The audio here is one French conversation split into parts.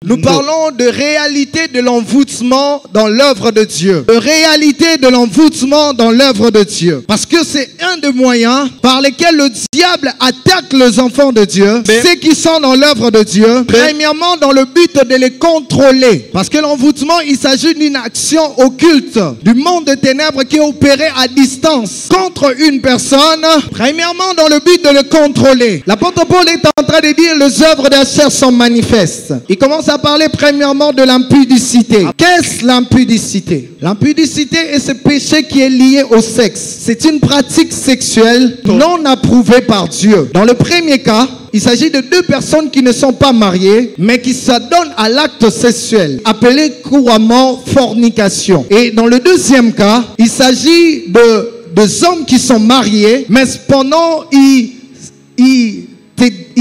Nous parlons de réalité de l'envoûtement dans l'œuvre de Dieu. De réalité de l'envoûtement dans l'œuvre de Dieu. Parce que c'est un des moyens par lesquels le diable attaque les enfants de Dieu, ceux qui sont dans l'œuvre de Dieu, premièrement dans le but de les contrôler. Parce que l'envoûtement, il s'agit d'une action occulte du monde des ténèbres qui est opérée à distance contre une personne, premièrement dans le but de le contrôler. L'apôtre Paul est en train de dire les œuvres de la chair sont manifestes. Il commence à parler premièrement de l'impudicité. Qu'est-ce l'impudicité? L'impudicité est ce péché qui est lié au sexe. C'est une pratique sexuelle non approuvée par Dieu. Dans le premier cas, il s'agit de deux personnes qui ne sont pas mariées, mais qui s'adonnent à l'acte sexuel, appelé couramment fornication. Et dans le deuxième cas, il s'agit de hommes qui sont mariés, mais cependant, ils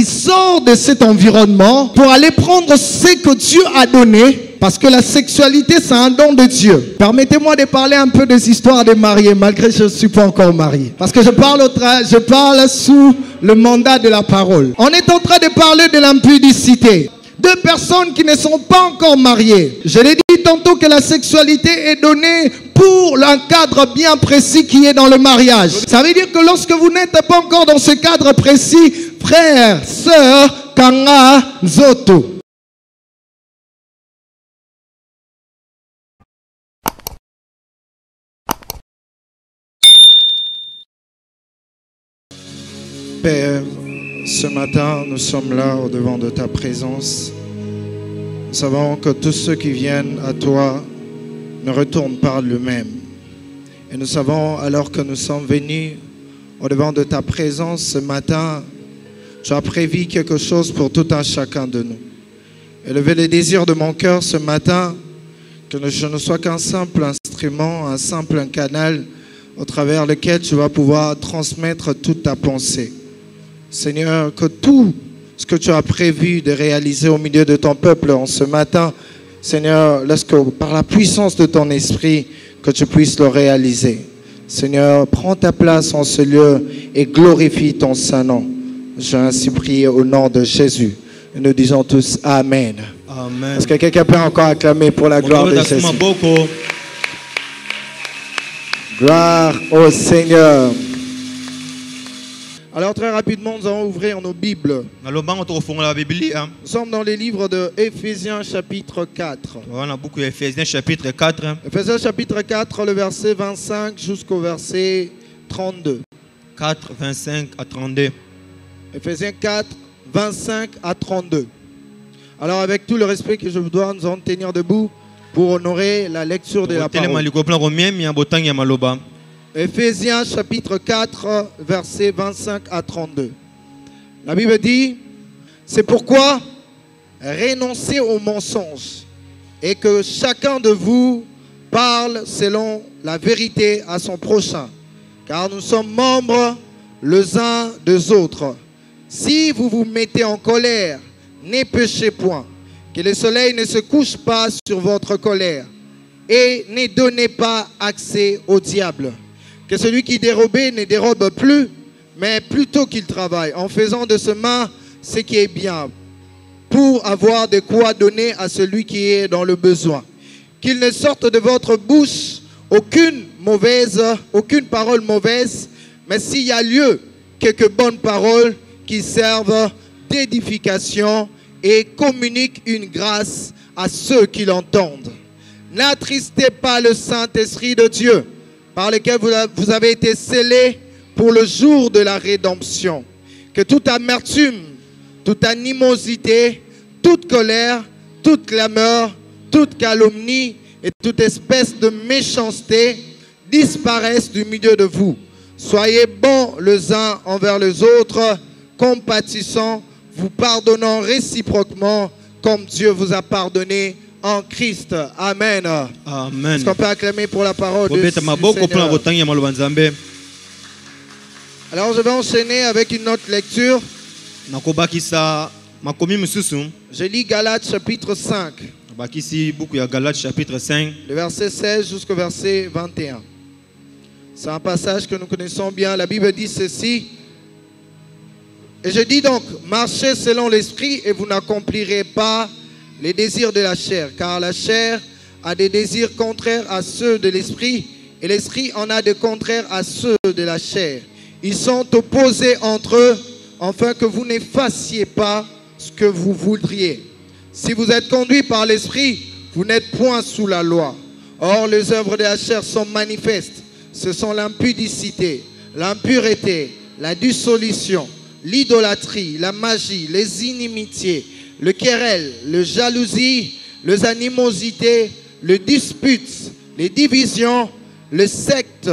sortent de cet environnement pour aller prendre ce que Dieu a donné. Parce que la sexualité, c'est un don de Dieu. Permettez-moi de parler un peu des histoires des mariés, malgré que je ne suis pas encore marié. Parce que je parle sous le mandat de la parole. On est en train de parler de l'impudicité. Deux personnes qui ne sont pas encore mariées. Je l'ai dit tantôt que la sexualité est donnée pour un cadre bien précis qui est dans le mariage. Ça veut dire que lorsque vous n'êtes pas encore dans ce cadre précis, frère, sœur, kanga, zoto. Père, ce matin, nous sommes là au-devant de ta présence. Nous savons que tous ceux qui viennent à toi ne retournent pas eux-mêmes. Et nous savons, alors que nous sommes venus au-devant de ta présence ce matin, tu as prévu quelque chose pour tout un chacun de nous. Élevez le désir de mon cœur ce matin, que je ne sois qu'un simple instrument, un simple canal au travers lequel tu vas pouvoir transmettre toute ta pensée. Seigneur, que tout ce que tu as prévu de réaliser au milieu de ton peuple en ce matin, Seigneur, laisse que par la puissance de ton esprit, que tu puisses le réaliser. Seigneur, prends ta place en ce lieu et glorifie ton saint nom. J'ai ainsi prié au nom de Jésus. Et nous disons tous Amen. Amen. Est-ce que quelqu'un peut encore acclamer pour la gloire de Jésus? Gloire au Seigneur. Alors très rapidement, nous allons ouvrir nos Bibles. Nous sommes dans les livres de Éphésiens chapitre 4. Éphésiens chapitre 4. Éphésiens chapitre 4, le verset 25 jusqu'au verset 32. 4, 25 à 32. Éphésiens 4, 25 à 32. Alors avec tout le respect que je vous dois, nous allons tenir debout pour honorer la lecture de la parole. Éphésiens chapitre 4, versets 25 à 32. La Bible dit, c'est pourquoi renoncez aux mensonges et que chacun de vous parle selon la vérité à son prochain, car nous sommes membres les uns des autres. Si vous vous mettez en colère, ne péchez point, que le soleil ne se couche pas sur votre colère, et ne donnez pas accès au diable. Que celui qui dérobait ne dérobe plus, mais plutôt qu'il travaille, en faisant de ses mains ce qui est bien, pour avoir de quoi donner à celui qui est dans le besoin. Qu'il ne sorte de votre bouche aucune parole mauvaise, mais s'il y a lieu, quelques bonnes paroles qui servent d'édification et communiquent une grâce à ceux qui l'entendent. N'attristez pas le Saint-Esprit de Dieu, par lequel vous avez été scellés pour le jour de la rédemption. Que toute amertume, toute animosité, toute colère, toute clameur, toute calomnie et toute espèce de méchanceté disparaissent du milieu de vous. Soyez bons les uns envers les autres, compatissants, vous pardonnant réciproquement comme Dieu vous a pardonné en Christ. Amen. Amen. Est-ce qu'on peut acclamer pour la parole du Seigneur? Alors je vais enchaîner avec une autre lecture. Je lis Galates chapitre 5. Le verset 16 jusqu'au verset 21. C'est un passage que nous connaissons bien. La Bible dit ceci. Et je dis donc, marchez selon l'esprit et vous n'accomplirez pas les désirs de la chair, car la chair a des désirs contraires à ceux de l'esprit, et l'esprit en a de contraires à ceux de la chair. Ils sont opposés entre eux, afin que vous n'effaciez pas ce que vous voudriez. Si vous êtes conduits par l'esprit, vous n'êtes point sous la loi. Or, les œuvres de la chair sont manifestes. Ce sont l'impudicité, l'impureté, la dissolution, l'idolâtrie, la magie, les inimitiés, le querelle, le jalousie, les animosités, le dispute, les divisions, le secte,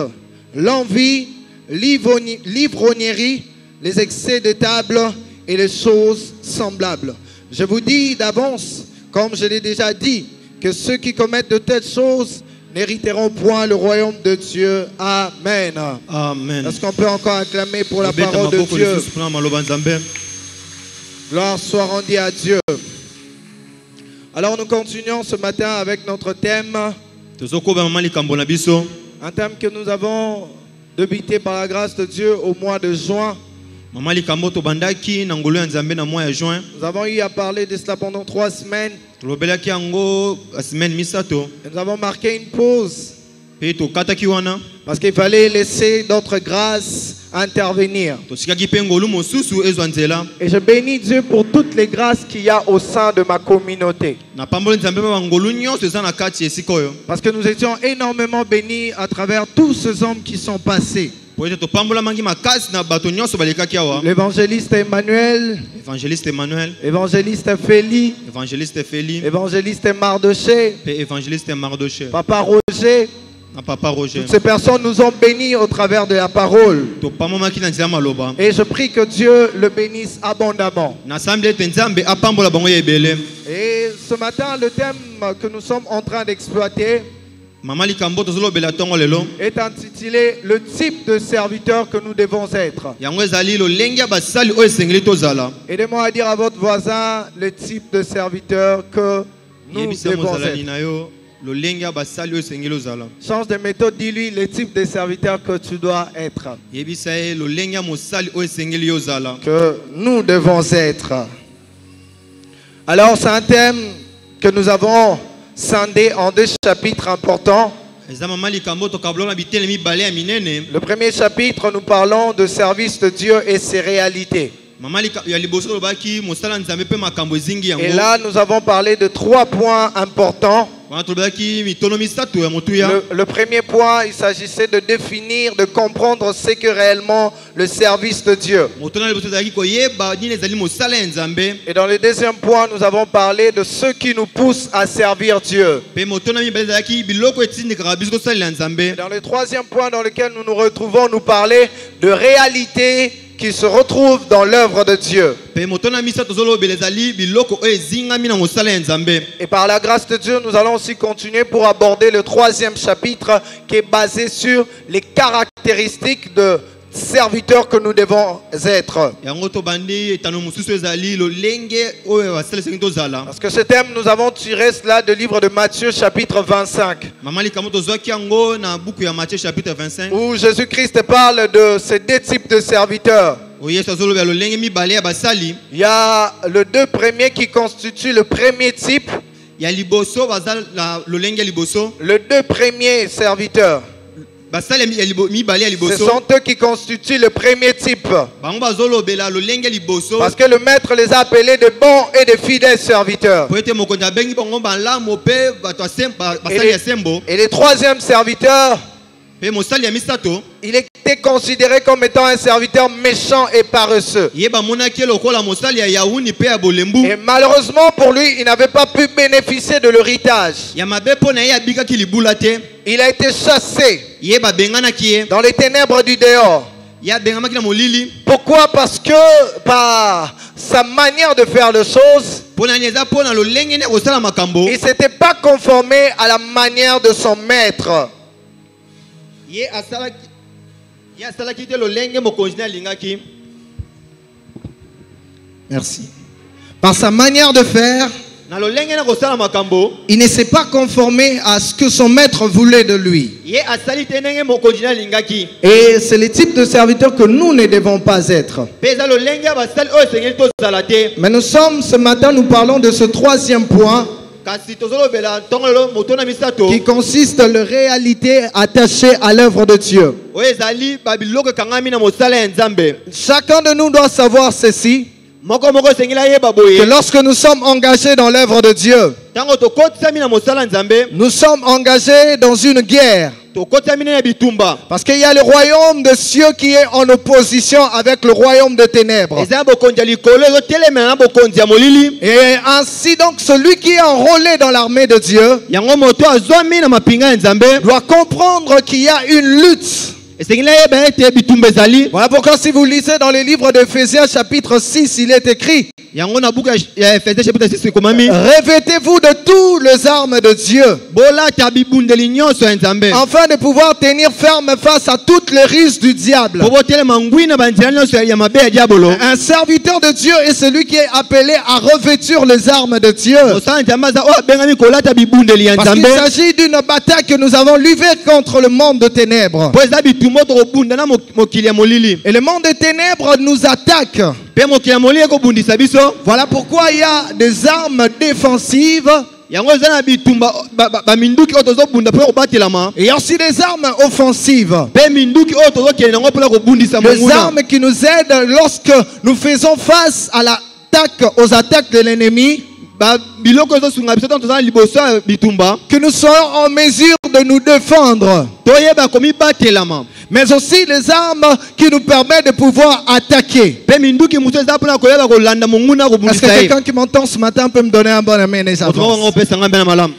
l'envie, l'ivrognerie, les excès de table et les choses semblables. Je vous dis d'avance, comme je l'ai déjà dit, que ceux qui commettent de telles choses n'hériteront point le royaume de Dieu. Amen. Amen. Est-ce qu'on peut encore acclamer pour la parole de Dieu? Gloire soit rendue à Dieu. Alors nous continuons ce matin avec notre thème. Un thème que nous avons débuté par la grâce de Dieu au mois de juin. Nous avons eu à parler de cela pendant 3 semaines. Nous avons marqué une pause parce qu'il fallait laisser d'autres grâces intervenir. Et je bénis Dieu pour toutes les grâces qu'il y a au sein de ma communauté. Parce que nous étions énormément bénis à travers tous ces hommes qui sont passés. L'évangéliste Emmanuel, évangéliste Félix, évangéliste Mardoché, Papa Roger. Toutes ces personnes nous ont bénis au travers de la parole. Et je prie que Dieu le bénisse abondamment. Et ce matin, le thème que nous sommes en train d'exploiter est intitulé « Le type de serviteur que nous devons être ». Aidez-moi à dire à votre voisin le type de serviteur que nous devons être. Change de méthode, dis-lui le type de serviteur que tu dois être. Que nous devons être. Alors c'est un thème que nous avons scindé en 2 chapitres importants. Le premier chapitre, nous parlons de service de Dieu et ses réalités. Et là, nous avons parlé de 3 points importants. Le premier point, il s'agissait de définir, de comprendre ce qu'est réellement le service de Dieu. Et dans le deuxième point, nous avons parlé de ce qui nous pousse à servir Dieu. Et dans le troisième point dans lequel nous nous retrouvons, nous parler de réalité qui se retrouve dans l'œuvre de Dieu. Et par la grâce de Dieu, nous allons aussi continuer pour aborder le 3e chapitre qui est basé sur les caractéristiques de serviteurs que nous devons être. Parce que ce thème, nous avons tiré cela du livre de Matthieu chapitre 25. Où Jésus-Christ parle de ces 2 types de serviteurs. Il y a les 2 premiers qui constituent le premier type. Les 2 premiers serviteurs. Ce sont eux qui constituent le premier type. Parce que le maître les a appelés de bons et de fidèles serviteurs. Et les 3e serviteurs, il était considéré comme étant un serviteur méchant et paresseux. Et malheureusement pour lui, il n'avait pas pu bénéficier de l'héritage. Il a été chassé dans les ténèbres du dehors. Pourquoi? Parce que par sa manière de faire les choses, il ne s'était pas conformé à la manière de son maître. Merci. Par sa manière de faire, Na lolenge na kosala makambo. Il ne s'est pas conformé à ce que son maître voulait de lui. Ye asali te ndenge mokonzi na lingaki. Et c'est le type de serviteur que nous ne devons pas être. Peza lolenge basali oyo sengeli tozala te. Mais ce matin, nous parlons de ce troisième point Kasi tozolobela ntongo lelo moto na misato. qui consiste en la réalité attachée à l'œuvre de Dieu. Oyo ezali babiloko kangami na mosala ya Nzambe. Chacun de nous doit savoir ceci, Moko moko sengela yeba boye. que lorsque nous sommes engagés dans l'œuvre de Dieu, Tango tokotisami na mosala Nzambe, nous sommes engagés dans une guerre. tokotisami na bitumba. Parce qu'il y a le royaume de cieux qui est en opposition avec le royaume de ténèbres. Eza bokonzi ya likolo ezotelemela na bokonzi ya molili. Et ainsi donc, celui qui est enrôlé dans l'armée de Dieu Yango moto azwami na mapinga ya Nzambe. doit comprendre qu'il y a une lutte. Esengela yeba ete bitumba ezali. Voilà pourquoi si vous lisez dans les livres d'Éphésiens chapitre 6, il est écrit: Yango na buku ya Efesiens chapitre 6 ekomami. revêtez-vous de toutes les armes de Dieu, Bolata bibundeli nyonso ya Nzambe. afin de pouvoir tenir ferme face à toutes les ruses du diable. Po botelema ngwi na banzela nyonso ya mabe ya diabolo. Un serviteur de Dieu est celui qui est appelé à revêtir les armes de Dieu. Mosala Nzambe aza oyo abengami kolata bibundeli ya Parce qu'il Nzambe. s'agit d'une bataille que nous avons livrée contre le monde de ténèbres. Po eza bitumba tokobunda na mokili ya molili. Et le monde des ténèbres nous attaque. Pe mokili ya molili ekobundisa biso. Voilà pourquoi il y a des armes défensives Yango eza na bitumba baminduki oyo tozobunda mpo kobatelama. et aussi des armes offensives. Pe minduki oyo tozokende yango mpona kobundisa Des monguna. armes qui nous aident lorsque nous faisons face à l'attaque, aux attaques de l'ennemi, Biloko ezosunga biso ntango toza na liboso ya bitumba. que nous soyons en mesure de nous défendre. Toyeba komibatelama. Mais aussi les armes qui nous permettent de pouvoir attaquer. Pe minduki mosusu eza mpona koyeba kolanda monguna Est-ce que kobundisa ye. quelqu'un qui m'entend ce matin peut me donner un bon amen et Moto moko avance? opesanga mpe na malamu.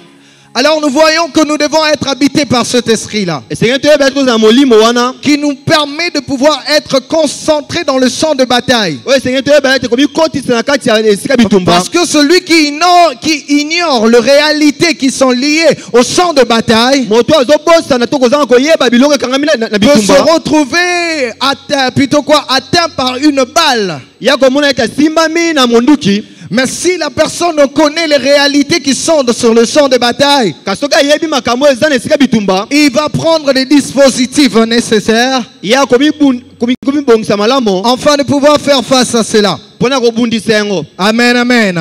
Alors nous voyons que nous devons être habités par cet esprit-là, Esengeli toyeba ete kozala molimo wana. qui nous permet de pouvoir être concentrés dans le champ de bataille. Oyo esengeli toyeba ete komikotisa na kati ya esika bitumba. Parce que celui qui ignore les réalités qui sont liées au champ de bataille Moto azobosana to kozanga koyeba biloko ekangami na peut se bitumba. retrouver atteint par une balle. Ya komona ete asimbami na monduki. Mais si la personne connaît les réalités qui sont sur le champ de bataille, Kasi soki ayebi makambo eza na esika bitumba. il va prendre les dispositifs nécessaires Ya komibongisa malamu afin de pouvoir faire face à cela. mpona kobundisa yango. Amen, amen.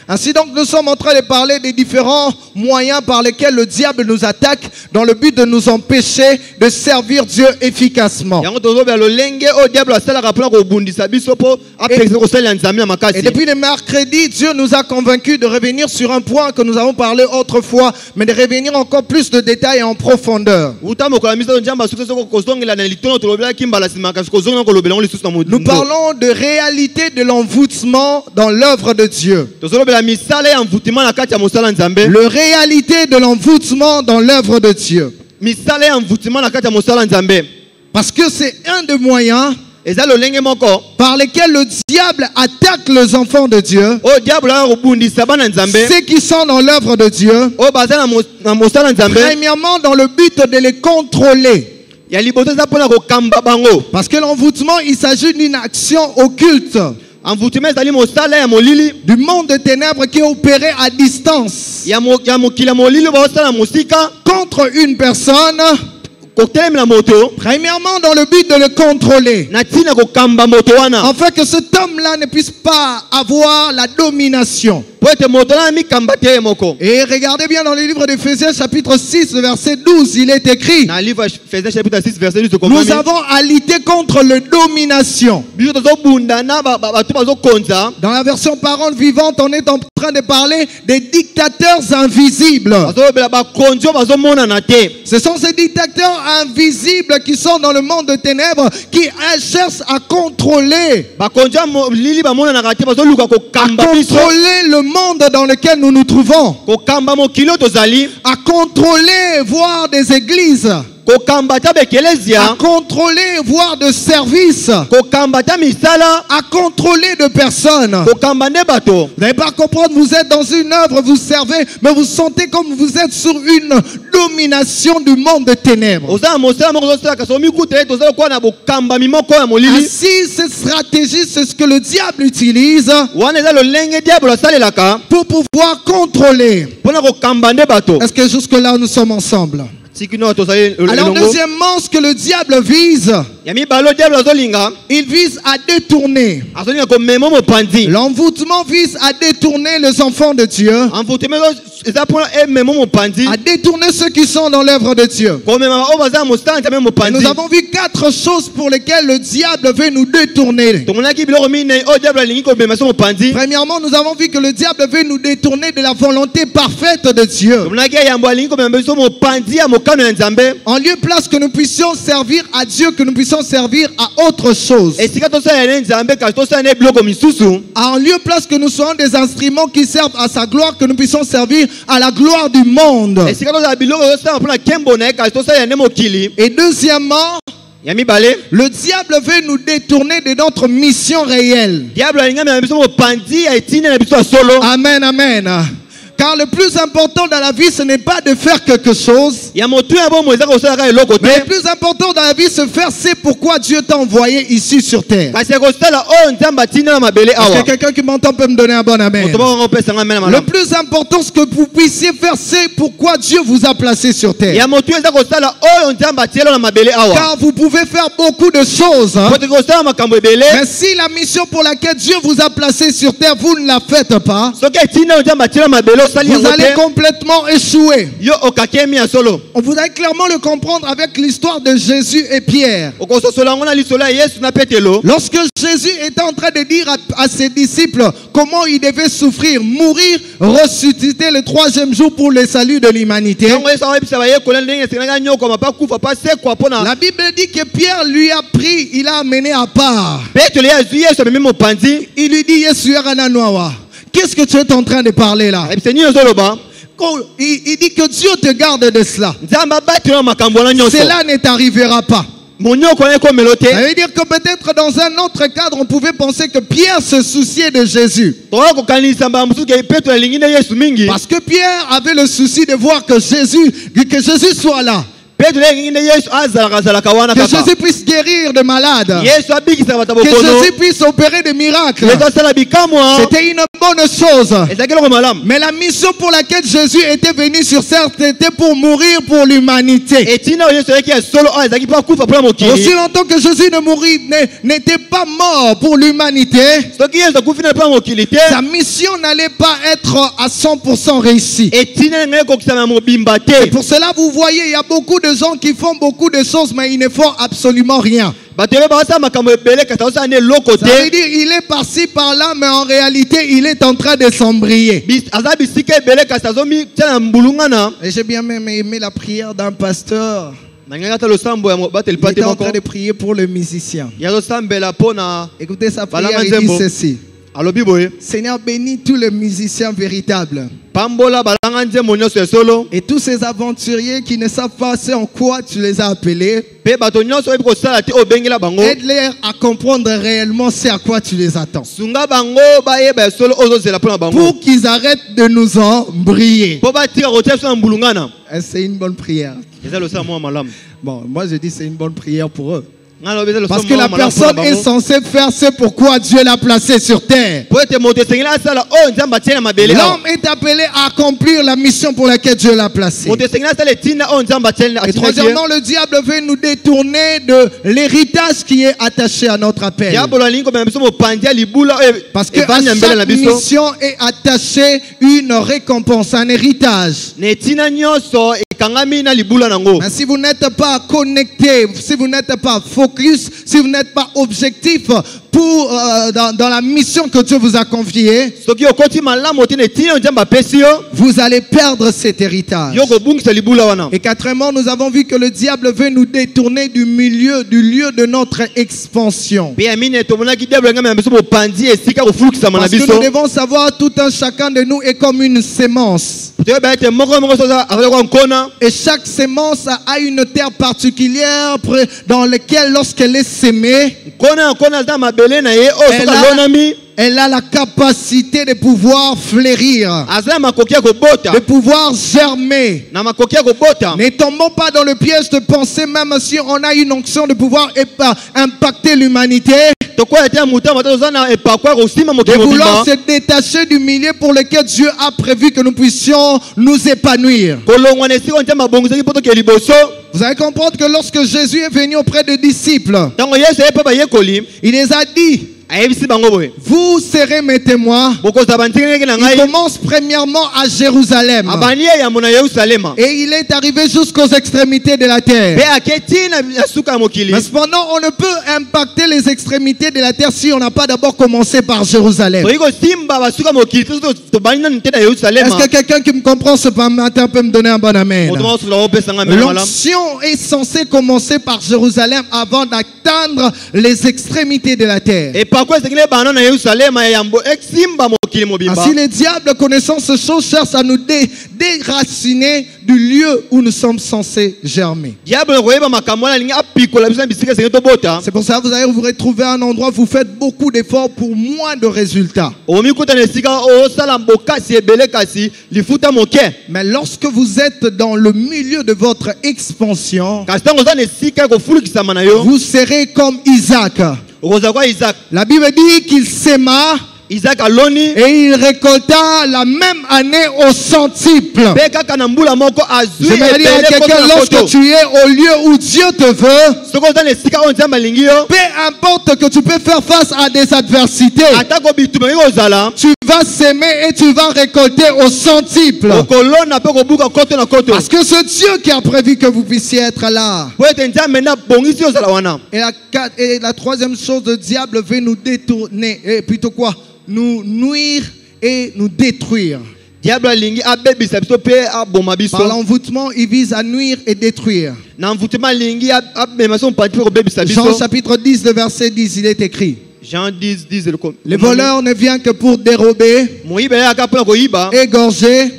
Ainsi donc, nous sommes en train de parler des différents moyens par lesquels le diable nous attaque dans le but de nous empêcher de servir Dieu efficacement. Yango tozobela lolenge oyo diable asalaka mpona kobundisa biso mpo apekisa kosalela Nzambe na Et makasi. depuis le mercredi, Dieu nous a convaincus de revenir sur un point que nous avons parlé autrefois, mais de revenir encore plus de détails et en profondeur. Uta mokola miso Nzambe asuki soko kozongela na litono tolobelaki mbala nsima kasi kozongela kolobela ngo lisusu na Nous modu. parlons de réalité de l'envoûtement dans l'œuvre de Dieu. Tozolobela misala ya mvutima na kati ya mosala Nzambe. Le réalité de l'envoûtement dans l'œuvre de Dieu. Misala ya mvutima na kati ya mosala Nzambe. Parce que c'est un des moyens Eza lolenge moko par lesquels le diable attaque les enfants de Dieu, oyo diable aya kobundisa bana Nzambe. ceux qui sont dans l'œuvre de Dieu, Oyo baza na mosala Nzambe. premièrement dans le but de les contrôler. Ya liboso eza mpona kokamba bango. Parce que l'envoûtement, il s'agit d'une action occulte Envoûtement ezali mosala ya molili. du monde de ténèbres qui est opéré à distance Ya mokili ya molili baosala mosika contre une personne, kotelemela moto premièrement dans le but de le contrôler, na ntina kokamba moto wana. afin que cet homme-là ne puisse pas avoir la domination. Po ete moto wana mikamba te ye moko. Et regardez bien dans le livre d'Éphésiens chapitre 6, verset 12, il est écrit: Na livre Efesiens chapitre 6 verset 12 nous komami. avons à lutter contre la domination. Biso tozobunda na bato bazokonza. Dans la version parole vivante, on est en train de parler des dictateurs invisibles. Bazolobela bakonzi oyo bazomonana te. Ce sont ces dictateurs invisibles qui sont dans le monde de ténèbres qui cherchent à contrôler Bakonzi ya molili bamonanaka te bazoluka kokamba biso. le monde dans lequel nous nous trouvons, Kokamba mokili oyo tozali. à contrôler, voire des églises. à contrôler, voire de service, à contrôler de personnes. Vous n'allez pas comprendre, vous êtes dans une œuvre, vous servez, mais vous sentez comme vous êtes sur une domination du monde de ténèbres. Ainsi, cette stratégie, c'est ce que le diable utilise pour pouvoir contrôler. Est-ce que jusque-là, nous sommes ensemble? Alors deuxièmement, ce que le diable vise, il vise à détourner. L'envoûtement vise à détourner les enfants de Dieu, à détourner ceux qui sont dans l'œuvre de Dieu. Et nous avons vu 4 choses pour lesquelles le diable veut nous détourner. Premièrement, nous avons vu que le diable veut nous détourner de la volonté parfaite de Dieu. En lieu place que nous puissions servir à Dieu, que nous puissions servir à autre chose. En lieu place que nous soyons des instruments qui servent à sa gloire, que nous puissions servir à la gloire du monde. Et deuxièmement, le diable veut nous détourner de notre mission réelle. Amen, amen. Car le plus important dans la vie, ce n'est pas de faire quelque chose. Mais le plus important dans la vie, c'est faire, c'est pourquoi Dieu t'a envoyé ici sur terre. Est-ce que quelqu'un qui m'entend peut me donner un bon amen? Le plus important, ce que vous puissiez faire, c'est pourquoi Dieu vous a placé sur terre. Car vous pouvez faire beaucoup de choses. Mais si la mission pour laquelle Dieu vous a placé sur terre, vous ne la faites pas, vous allez complètement échouer. Vous allez clairement le comprendre avec l'histoire de Jésus et Pierre. Lorsque Jésus était en train de dire à ses disciples comment ils devaient souffrir, mourir, ressusciter le 3e jour pour le salut de l'humanité, la Bible dit que Pierre lui a pris, il a amené à part. Il lui dit, qu'est-ce que tu es en train de parler là? Il dit que Dieu te garde de cela. Cela ne t'arrivera pas. Ça veut dire que peut-être dans un autre cadre, on pouvait penser que Pierre se souciait de Jésus. Parce que Pierre avait le souci de voir que Jésus soit là. Que Jésus puisse guérir de malades. Que Jésus puisse opérer des miracles. C'était une bonne chose. Mais la mission pour laquelle Jésus était venu sur terre, c'était pour mourir pour l'humanité. Aussi longtemps que Jésus n'était pas mort pour l'humanité, sa mission n'allait pas être à 100% réussie. Et pour cela, vous voyez, il y a beaucoup de gens qui font beaucoup de choses, mais ils ne font absolument rien. Ça veut dire il est par-ci par-là, mais en réalité il est en train de s'embrayer. Et j'ai bien même aimé la prière d'un pasteur. Il était en train de prier pour le musicien. Écoutez sa prière, il dit ceci: Seigneur, bénis tous les musiciens véritables et tous ces aventuriers qui ne savent pas c'est en quoi tu les as appelés. Aide-les à comprendre réellement c'est à quoi tu les attends, pour qu'ils arrêtent de nous embrayer. C'est une bonne prière. Bon, moi je dis c'est une bonne prière pour eux. Parce que la personne est censée faire ce pourquoi Dieu l'a placé sur terre. L'homme est appelé à accomplir la mission pour laquelle Dieu l'a placé. Et troisièmement, le diable veut nous détourner de l'héritage qui est attaché à notre appel. Parce que à chaque mission est attachée une récompense, un héritage. Mais si vous n'êtes pas connecté, si vous n'êtes pas focus, si vous n'êtes pas objectif, dans la mission que Dieu vous a confiée, vous allez perdre cet héritage. Et quatrièmement, nous avons vu que le diable veut nous détourner du lieu de notre expansion. Parce que nous devons savoir, tout un chacun de nous est comme une sémence. Et chaque sémence a une terre particulière dans laquelle, lorsqu'elle est sémée, elle a la capacité de pouvoir fleurir, de pouvoir germer. Ne tombons pas dans le piège de penser, même si on a une onction, de pouvoir impacter l'humanité, de vouloir se détacher du milieu pour lequel Dieu a prévu que nous puissions nous épanouir. Vous allez comprendre que lorsque Jésus est venu auprès des disciples, il les a dit: vous serez mes témoins. Il commence premièrement à Jérusalem. Et il est arrivé jusqu'aux extrémités de la terre. Mais cependant, on ne peut impacter les extrémités de la terre si on n'a pas d'abord commencé par Jérusalem. Est-ce que quelqu'un qui me comprend ce matin peut me donner un bon amen? L'onction est censée commencer par Jérusalem avant d'atteindre les extrémités de la terre. Ainsi, le diable, connaissant ces choses, cherche à nous déraciner du lieu où nous sommes censés germer. C'est pour ça que vous allez vous retrouver à un endroit où vous faites beaucoup d'efforts pour moins de résultats. Mais lorsque vous êtes dans le milieu de votre expansion, vous serez comme Isaac. La Bible dit qu'il s'aima et il récolta la même année au centuple. J'aimerais dire à quelqu'un, lorsque tu es au lieu où Dieu te veut, peu importe que tu peux faire face à des adversités, tu vas s'aimer et tu vas récolter au centuple. Parce que c'est Dieu qui a prévu que vous puissiez être là. Et la troisième chose, le diable veut nous détourner, et plutôt quoi? Nous nuire et nous détruire. Par l'envoûtement, il vise à nuire et détruire. Jean chapitre 10, le verset 10, il est écrit: Jean 10, le voleur ne vient que pour dérober, égorger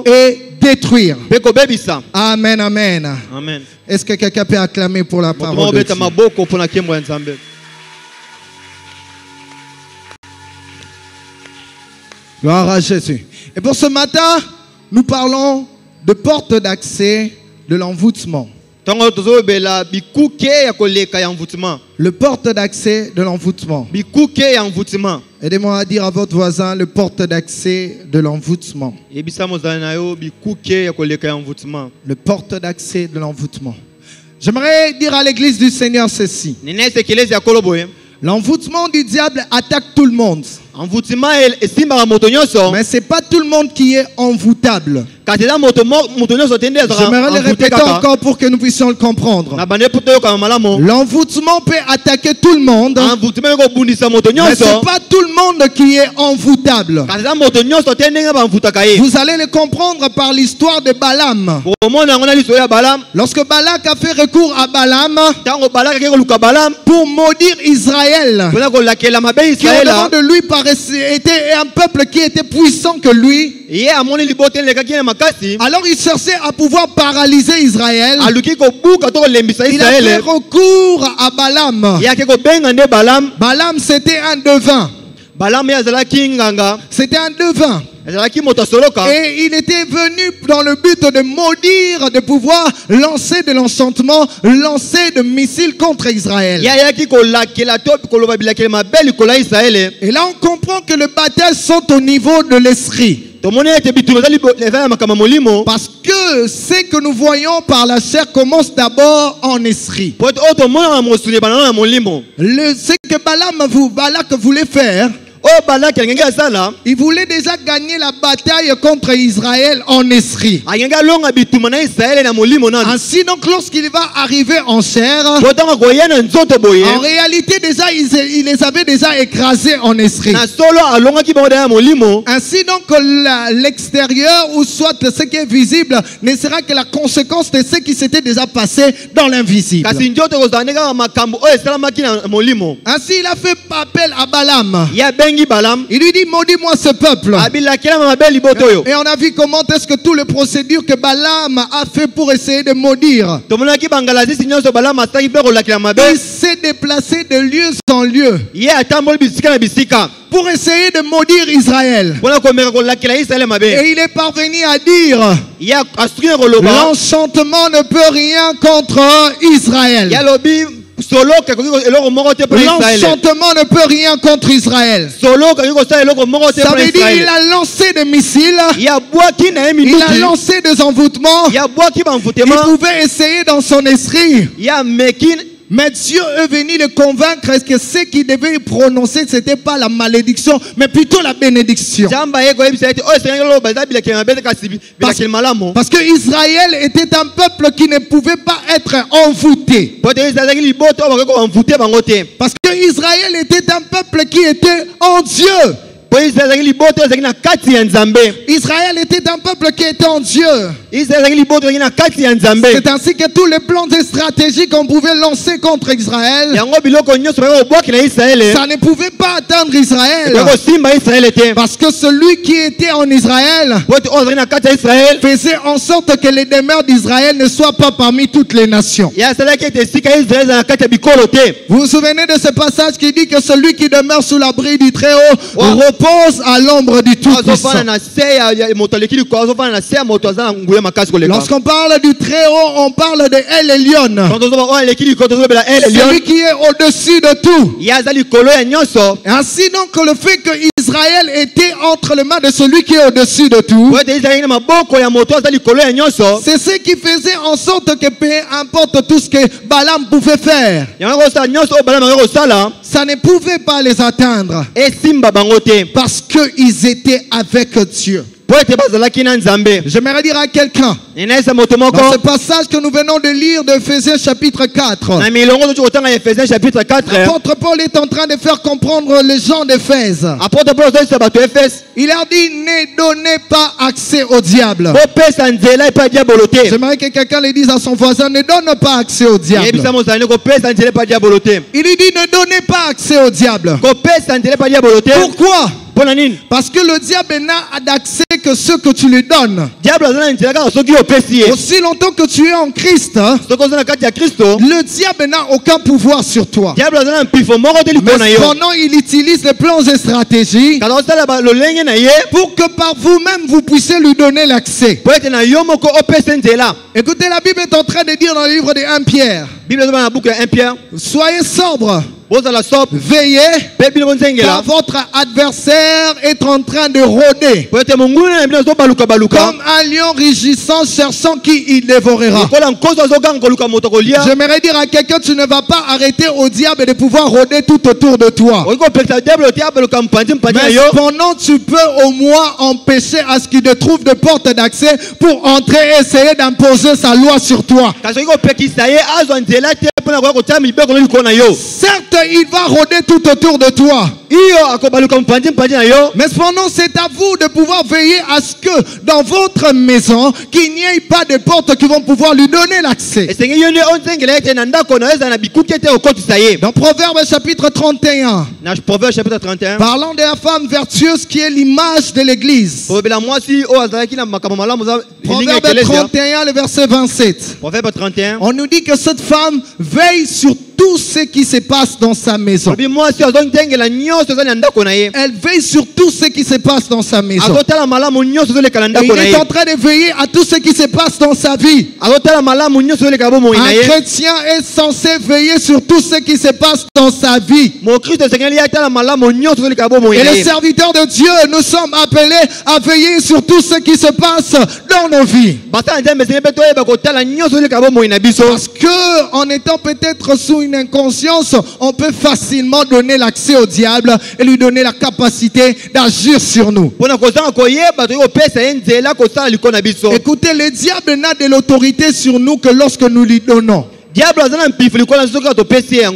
et détruire. Amen, amen. Amen. Est-ce que quelqu'un peut acclamer pour la parole de Dieu? Gloire à Jésus. Et pour ce matin, nous parlons de porte d'accès de l'envoûtement. Le porte d'accès de l'envoûtement. Aidez-moi à dire à votre voisin le porte d'accès de l'envoûtement. Le porte d'accès de l'envoûtement. J'aimerais dire à l'église du Seigneur ceci. L'envoûtement du diable attaque tout le monde. Mais ce n'est pas tout le monde qui est envoûtable. J'aimerais le répéter encore pour que nous puissions le comprendre. L'envoûtement peut attaquer tout le monde. Mais ce n'est pas tout le monde qui est envoûtable. Vous allez le comprendre par l'histoire de Balaam. Lorsque Balak a fait recours à Balaam pour maudire Israël, qui au-devant de lui était un peuple qui était puissant que lui, alors il cherchait à pouvoir paralyser Israël. Il a fait recours à Balaam. Balaam, c'était un devin. C'était un devin. Et il était venu dans le but de maudire, de pouvoir lancer de l'enchantement, lancer de missiles contre Israël. Et là on comprend que les batailles sont au niveau de l'esprit. Parce que ce que nous voyons par la chair commence d'abord en esprit. Ce que Balak voulait faire, Oh Balak alingaki asala. Il voulait déjà gagner la bataille contre Israël en esprit. Alingaki longa bituma na Israël na molimo nani. Ainsi donc lorsqu'il va arriver en chair, Botanga koya na nzoto boye. en réalité déjà il les avait déjà écrasés en esprit. Na solo alongaki bango na molimo. Ainsi donc l'extérieur ou soit ce qui est visible ne sera que la conséquence de ce qui s'était déjà passé dans l'invisible. Kasi njoto kozandeka makambo oyo esalamaki na molimo. Ainsi il a fait appel à Balaam. Ya bengi Balaam. Il lui dit maudis-moi ce peuple. Abilakela mabeli liboto yo. Et on a vu comment est-ce que tout le procédure que Balaam a fait pour essayer de maudire. Tomonaki bangalazi sinyoso Balaam asaki pe kolakela mabe. Il s'est déplacé de lieu en lieu Ye atamboli bisika na bisika. pour essayer de maudire Israël. Pona komeka kolakela Israël mabe. Et il est parvenu à dire Ya asuki na koloba. l'enchantement ne peut rien contre Israël. Ya lobi solo kakoki eloko moko te pour Israël. L'enchantement ne peut rien contre Israël. Solo kakoki kosala eloko moko te Ça pour veut dire qu'il Israël. a lancé des missiles, Ya bwaki na il a minduki. lancé des envoûtements, Ya bwaki il bamvutema. pouvait essayer dans son esprit. Ya mekin. Mais Dieu est venu le convaincre que ce qu'il devait prononcer, ce n'était pas la malédiction, mais plutôt la bénédiction. Jamba ye koyebisa ete oyo sengi lo baza bilakeli mabe kasi bilakeli malamu. Parce que Israël était un peuple qui ne pouvait pas être envoûté. Po te ezalaki liboto oyo bakoki bamvute bango te. Parce que Israël était un peuple qui était en Dieu. Po ezalaki liboto ezalaki na kati ya Nzambe. Israël était un peuple qui était en Dieu. Ezalaki liboto ezalaki na kati ya Nzambe. C'est ainsi que tous les plans et stratégies qu'on pouvait lancer contre Israël, Yango biloko nyonso bakoki kobwaki na Israele. ça ne pouvait pas atteindre Israël. Bakoki kosimba Israele te. Parce que celui qui était en Israël Po ete oyo ezalaki na kati ya Israele. faisait en sorte que les demeures d'Israël ne soient pas parmi toutes les nations. Ya asalaki ete esika ya Israele ezala na kati ya bikolo te. Vous vous souvenez de ce passage qui dit que celui qui demeure sous l'abri du Très-Haut repose à l'ombre du Tout-Puissant. Azofana na se ya moto aleki likolo azofana na se ya moto aza na nguya makasi koleka. Lorsqu'on parle du Très-Haut, on parle de El Elyon. Quand ozoba oyo aleki likolo tozobela ele Celui lion. qui est au-dessus de tout. Ya aza likolo ya nyonso. Ainsi donc le fait que Israël était entre les mains de celui qui est au-dessus de tout, Po ete ezalaki na maboko ya moto aza likolo ya nyonso. c'est ce qui faisait en sorte que peu importe tout ce que Balaam pouvait faire, Yango kosala nyonso oyo Balaam akoki kosala ça ne pouvait pas les atteindre esimba bango te. parce qu'ils étaient avec Dieu. Po ete bazalaki na Nzambe. J'aimerais dire à quelqu'un, Enaisa moto moko. dans ce passage que nous venons de lire de Ephésiens chapitre 4, Na milongo tozo kotanga Ephésiens chapitre 4. l'apôtre Paul est en train de faire comprendre les gens d'Éphèse. Apôtre Paul ozolisa bato Efese. Il a dit, ne donnez pas accès au diable. Kopesa nzela epai diabolo te. J'aimerais que quelqu'un le dise à son voisin, ne donne pas accès au diable. Yebisa mozali kopesa nzela epai diabolo te. Il lui dit, ne donnez pas accès au diable. Kopesa nzela epai diabolo te. Pourquoi? Pona nini? Parce que le diable n'a d'accès que ce que tu lui donnes. Diablo aza na nzela kaka soki opesi ye. Aussi longtemps que tu es en Christ, Soki oza na kati ya Kristo, le diable n'a aucun pouvoir sur toi. diablo aza na mpifo moko te likolo na Mais yo. cependant, il utilise les plans et stratégies Kaka osala lolenge na ye pour que par vous-même vous puissiez lui donner l'accès. po ete na yo moko opesa nzela. Écoutez, la Bible est en train de dire dans le livre de 1 Pierre, Bible ezoba na buku ya 1 Pierre. soyez sobre, Bozala sobe veillez, mpe bino car bonzengela votre adversaire est en train de rôder po ete monguna na bino azobaluka-baluka comme un lion rugissant cherchant qui il dévorera. lokola nkoso azoganga koluka moto kolia. J'aimerais dire à quelqu'un, tu ne vas pas arrêter au diable de pouvoir rôder tout autour de toi. okoki kopekisa diablo te abaluka mpanzi na Mais yo. cependant, tu peux au moins empêcher à ce qu'il te trouve de porte d'accès pour entrer et essayer d'imposer sa loi sur toi. kasi okoki kopekisa ye azwa nzela te mpona koya kotia mibeko no likolo na yo. Certes, il va rôder tout autour de toi. iyo akobaluka mpanzi na yo. Mais cependant, c'est à vous de pouvoir veiller à ce que dans votre maison, qu'il n'y ait pas de portes qui vont pouvoir lui donner l'accès. esengi yo nde onzengela ete na ndako na yo ezala na bikuki ete okotisa ye. Dans Proverbe chapitre 31, Na Proverbe chapitre 31 parlant de la femme vertueuse qui est l'image de l'église. kolobela mwasi oyo azalaki na makambo malamu za lilingi ya Proverbe ekelesia. 31, le verset 27. Proverbe 31 On nous dit que cette femme veille sur tout ce qui se passe dans sa maison. lobi mwasi azonzengela nyonso ezali na ndako na ye. Elle veille sur tout ce qui se passe dans sa maison. azotala malamu nyonso ezoleka na Et ndako il na est ye. en train de veiller à tout ce qui se passe dans sa vie. azotala malamu nyonso ezoleka na bomoi na Un ye. chrétien est censé veiller sur tout ce qui se passe dans sa vie. mokristo esengeli ye atala malamu nyonso ezoleka na bomoi Et na les ye. serviteurs de Dieu, nous sommes appelés à veiller sur tout ce qui se passe dans nos vies. basala nzambe esengeli mpe toyeba kotala nyonso ezoleka na bomoi na biso. Parce que en étant peut-être sous une une inconscience, on peut facilement donner l'accès au diable et lui donner la capacité d'agir sur nous. Écoutez, le diable n'a de l'autorité sur nous que lorsque nous lui donnons.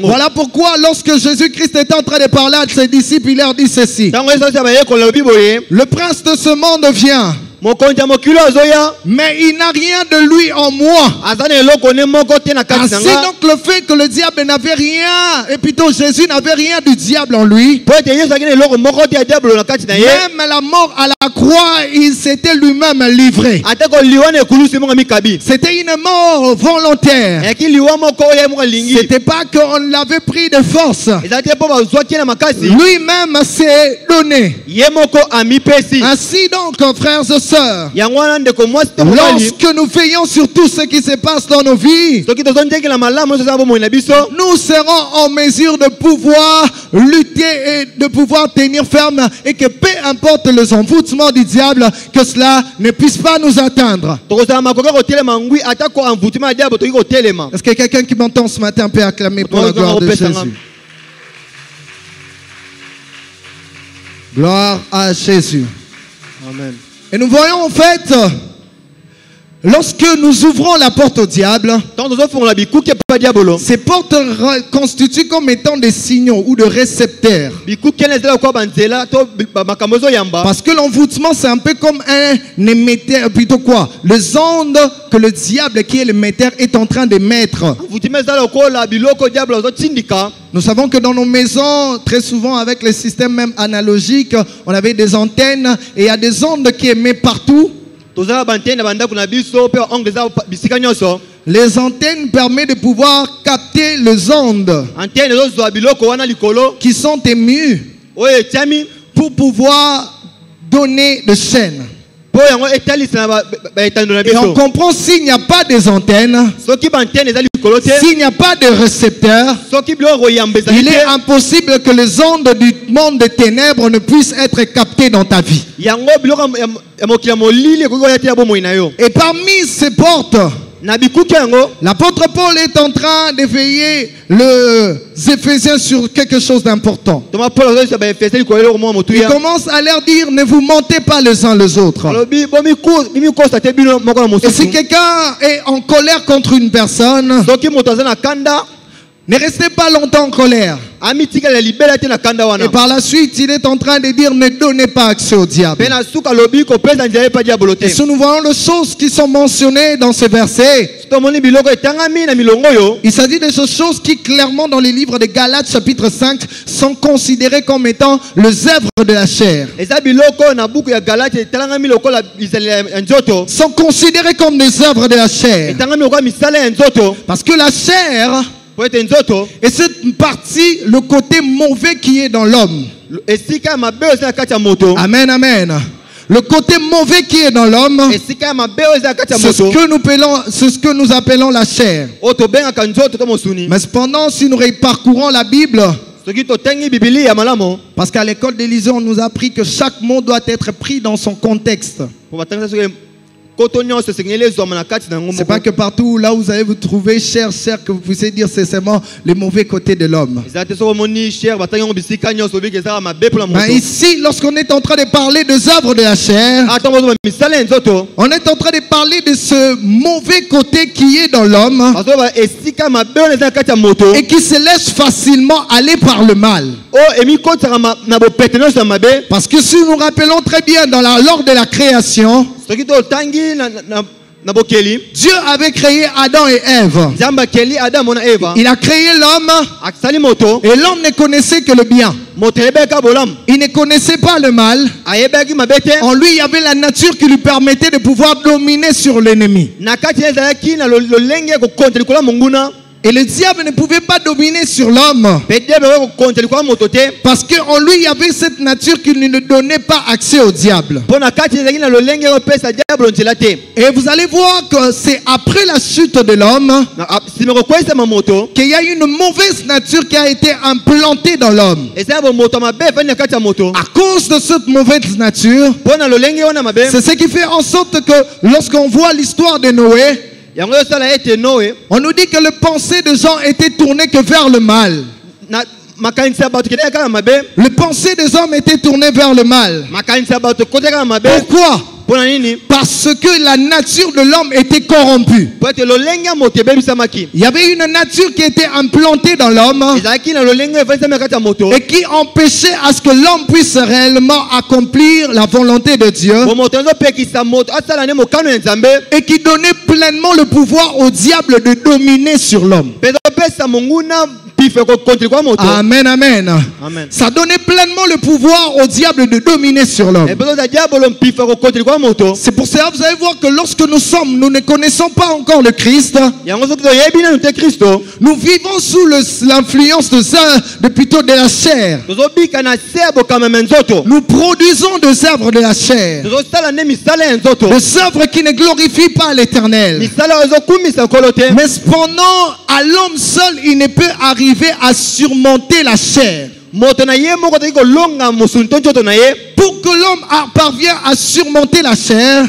Voilà pourquoi lorsque Jésus-Christ était en train de parler à ses disciples, il leur dit ceci. Le prince de ce monde vient, mais il n'a rien de lui en moi. Ainsi donc le fait que le diable n'avait rien, et plutôt Jésus n'avait rien du diable en lui, même la mort à la croix, il s'était lui-même livré. C'était une mort volontaire. C'était pas qu'on l'avait pris de force. Lui-même s'est donné. Ainsi donc, frères et sœurs, lorsque nous veillons sur tout ce qui se passe dans nos vies, nous serons en mesure de pouvoir lutter et de pouvoir tenir ferme, et que peu importe les envoûtements du diable, que cela ne puisse pas nous atteindre. Est-ce que quelqu'un qui m'entend ce matin peut acclamer pour la gloire de Jésus? Gloire à Jésus. Amen. Et nous voyons en fait, lorsque nous ouvrons la porte au diable, ces portes constituent comme étant des signaux ou de récepteurs. Parce que l'envoûtement, c'est un peu comme un émetteur, plutôt quoi? Les ondes que le diable, qui est l'émetteur, est en train d'émettre. Nous savons que dans nos maisons, très souvent avec les systèmes même analogiques, on avait des antennes et il y a des ondes qui émettent partout. Les antennes permettent de pouvoir capter les ondes qui sont émues pour pouvoir donner des chaînes. Et on comprend, s'il n'y a pas des antennes, s'il n'y a pas de récepteurs, il est impossible que les ondes du monde des ténèbres ne puissent être captées dans ta vie. Et parmi ces portes, l'apôtre Paul est en train d'éveiller les Éphésiens sur quelque chose d'important. Il commence à leur dire: ne vous mentez pas les uns les autres. Et si quelqu'un est en colère contre une personne, ne restez pas longtemps en colère. Et par la suite, il est en train de dire: ne donnez pas accès au diable. Et si nous voyons les choses qui sont mentionnées dans ce verset, il s'agit de ces choses qui, clairement, dans les livres de Galates, chapitre 5, sont considérées comme étant les œuvres de la chair. Sont considérées comme des œuvres de la chair. Parce que la chair, et cette partie, le côté mauvais qui est dans l'homme. Amen, amen. Le côté mauvais qui est dans l'homme, c'est ce que nous appelons la chair. Mais cependant, si nous parcourons la Bible, parce qu'à l'école d'Élysée, on nous a appris que chaque mot doit être pris dans son contexte. C'est pas que partout là où vous allez vous trouver cher, que vous puissiez dire c'est seulement les mauvais côtés de l'homme. Mais ici, lorsqu'on est en train de parler des œuvres de la chair, on est en train de parler de ce mauvais côté qui est dans l'homme et qui se laisse facilement aller par le mal. Parce que si nous rappelons très bien lors de la création, Dieu avait créé Adam et Ève. Il a créé l'homme et l'homme ne connaissait que le bien. Il ne connaissait pas le mal. En lui, il y avait la nature qui lui permettait de pouvoir dominer sur l'ennemi. Et le diable ne pouvait pas dominer sur l'homme. Parce qu'en lui, il y avait cette nature qui ne donnait pas accès au diable. Et vous allez voir que c'est après la chute de l'homme qu'il y a une mauvaise nature qui a été implantée dans l'homme. À cause de cette mauvaise nature, c'est ce qui fait en sorte que lorsqu'on voit l'histoire de Noé, On nous dit que les pensées de Jean étaient tournées que vers le mal. Les pensées des hommes étaient tournées vers le mal. Pourquoi? Parce que la nature de l'homme était corrompue. Il y avait une nature qui était implantée dans l'homme et qui empêchait à ce que l'homme puisse réellement accomplir la volonté de Dieu et qui donnait pleinement le pouvoir au diable de dominer sur l'homme. Amen, amen. Amen. Ça donnait pleinement le pouvoir au diable de dominer sur l'homme. C'est pour cela que vous allez voir que lorsque nous ne connaissons pas encore le Christ, nous vivons sous l'influence plutôt de la chair. Nous produisons des œuvres de la chair, des œuvres qui ne glorifient pas l'Éternel. Mais cependant, à l'homme seul, il ne peut arriver à surmonter la chair. Pour que l'homme parvienne à surmonter la chair,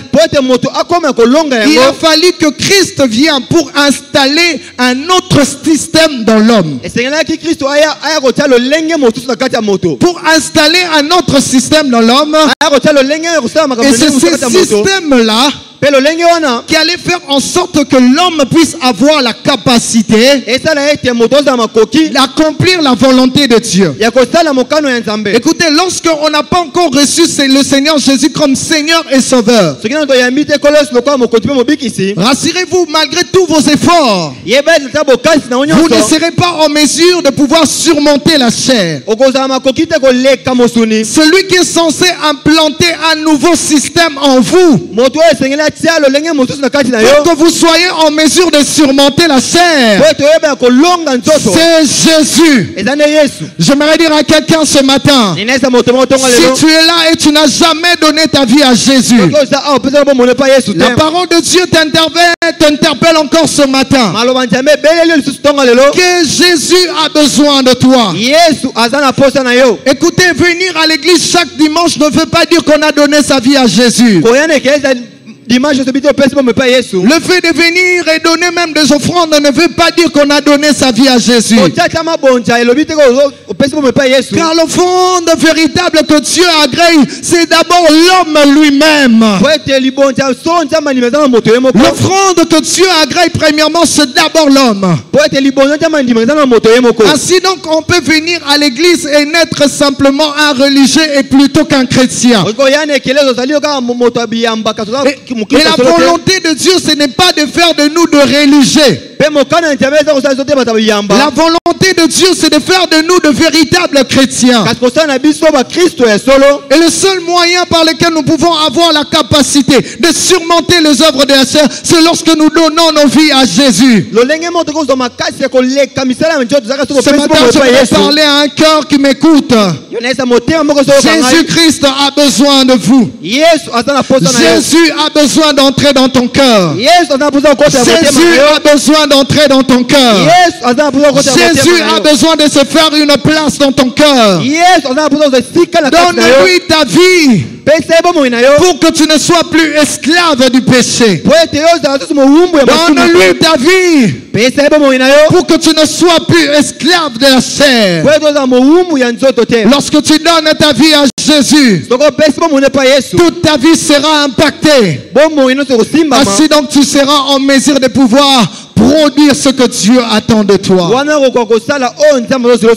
il a fallu que Christ vienne pour installer un autre système dans l'homme. Pour installer un autre système dans l'homme. Et c'est ce système-là qui allait faire en sorte que l'homme puisse avoir la capacité d'accomplir la volonté de Dieu. Écoutez, lorsqu'on n'a pas encore reçu le Seigneur Jésus comme Seigneur et Sauveur, rassurez-vous, malgré tous vos efforts, vous ne serez pas en mesure de pouvoir surmonter la chair. Celui qui est censé implanter un nouveau système en vous, pour que vous soyez en mesure de surmonter la chair, c'est Jésus. J'aimerais dire à quelqu'un ce matin, si tu es là et tu n'as jamais donné ta vie à Jésus, la parole de Dieu t'interpelle encore ce matin, que Jésus a besoin de toi. Écoutez, venir à l'église chaque dimanche ne veut pas dire qu'on a donné sa vie à Jésus. Le fait de venir et donner même des offrandes ne veut pas dire qu'on a donné sa vie à Jésus. Car l'offrande véritable que Dieu agrée, c'est d'abord l'homme lui-même. L'offrande que Dieu agrée premièrement, c'est d'abord l'homme. Ainsi donc, on peut venir à l'église et n'être simplement un religieux et plutôt qu'un chrétien. Et la volonté de Dieu, ce n'est pas de faire de nous de religieux. La volonté de Dieu, c'est de faire de nous de véritables chrétiens. Et le seul moyen par lequel nous pouvons avoir la capacité de surmonter les œuvres de la chair, c'est lorsque nous donnons nos vies à Jésus. Ce matin, je vais parler à un cœur qui m'écoute. Jésus-Christ a besoin de vous. Jésus a besoin d'entrer dans ton cœur. Jésus a besoin d'entrer dans ton cœur. Jésus a besoin de se faire une place dans ton cœur. Donne-lui ta vie pour que tu ne sois plus esclave du péché. Donne-lui ta vie pour que tu ne sois plus esclave de la chair. Lorsque tu donnes ta vie à Jésus, toute ta vie sera impactée. Ainsi donc tu seras en mesure de pouvoir produire ce que Dieu attend de toi.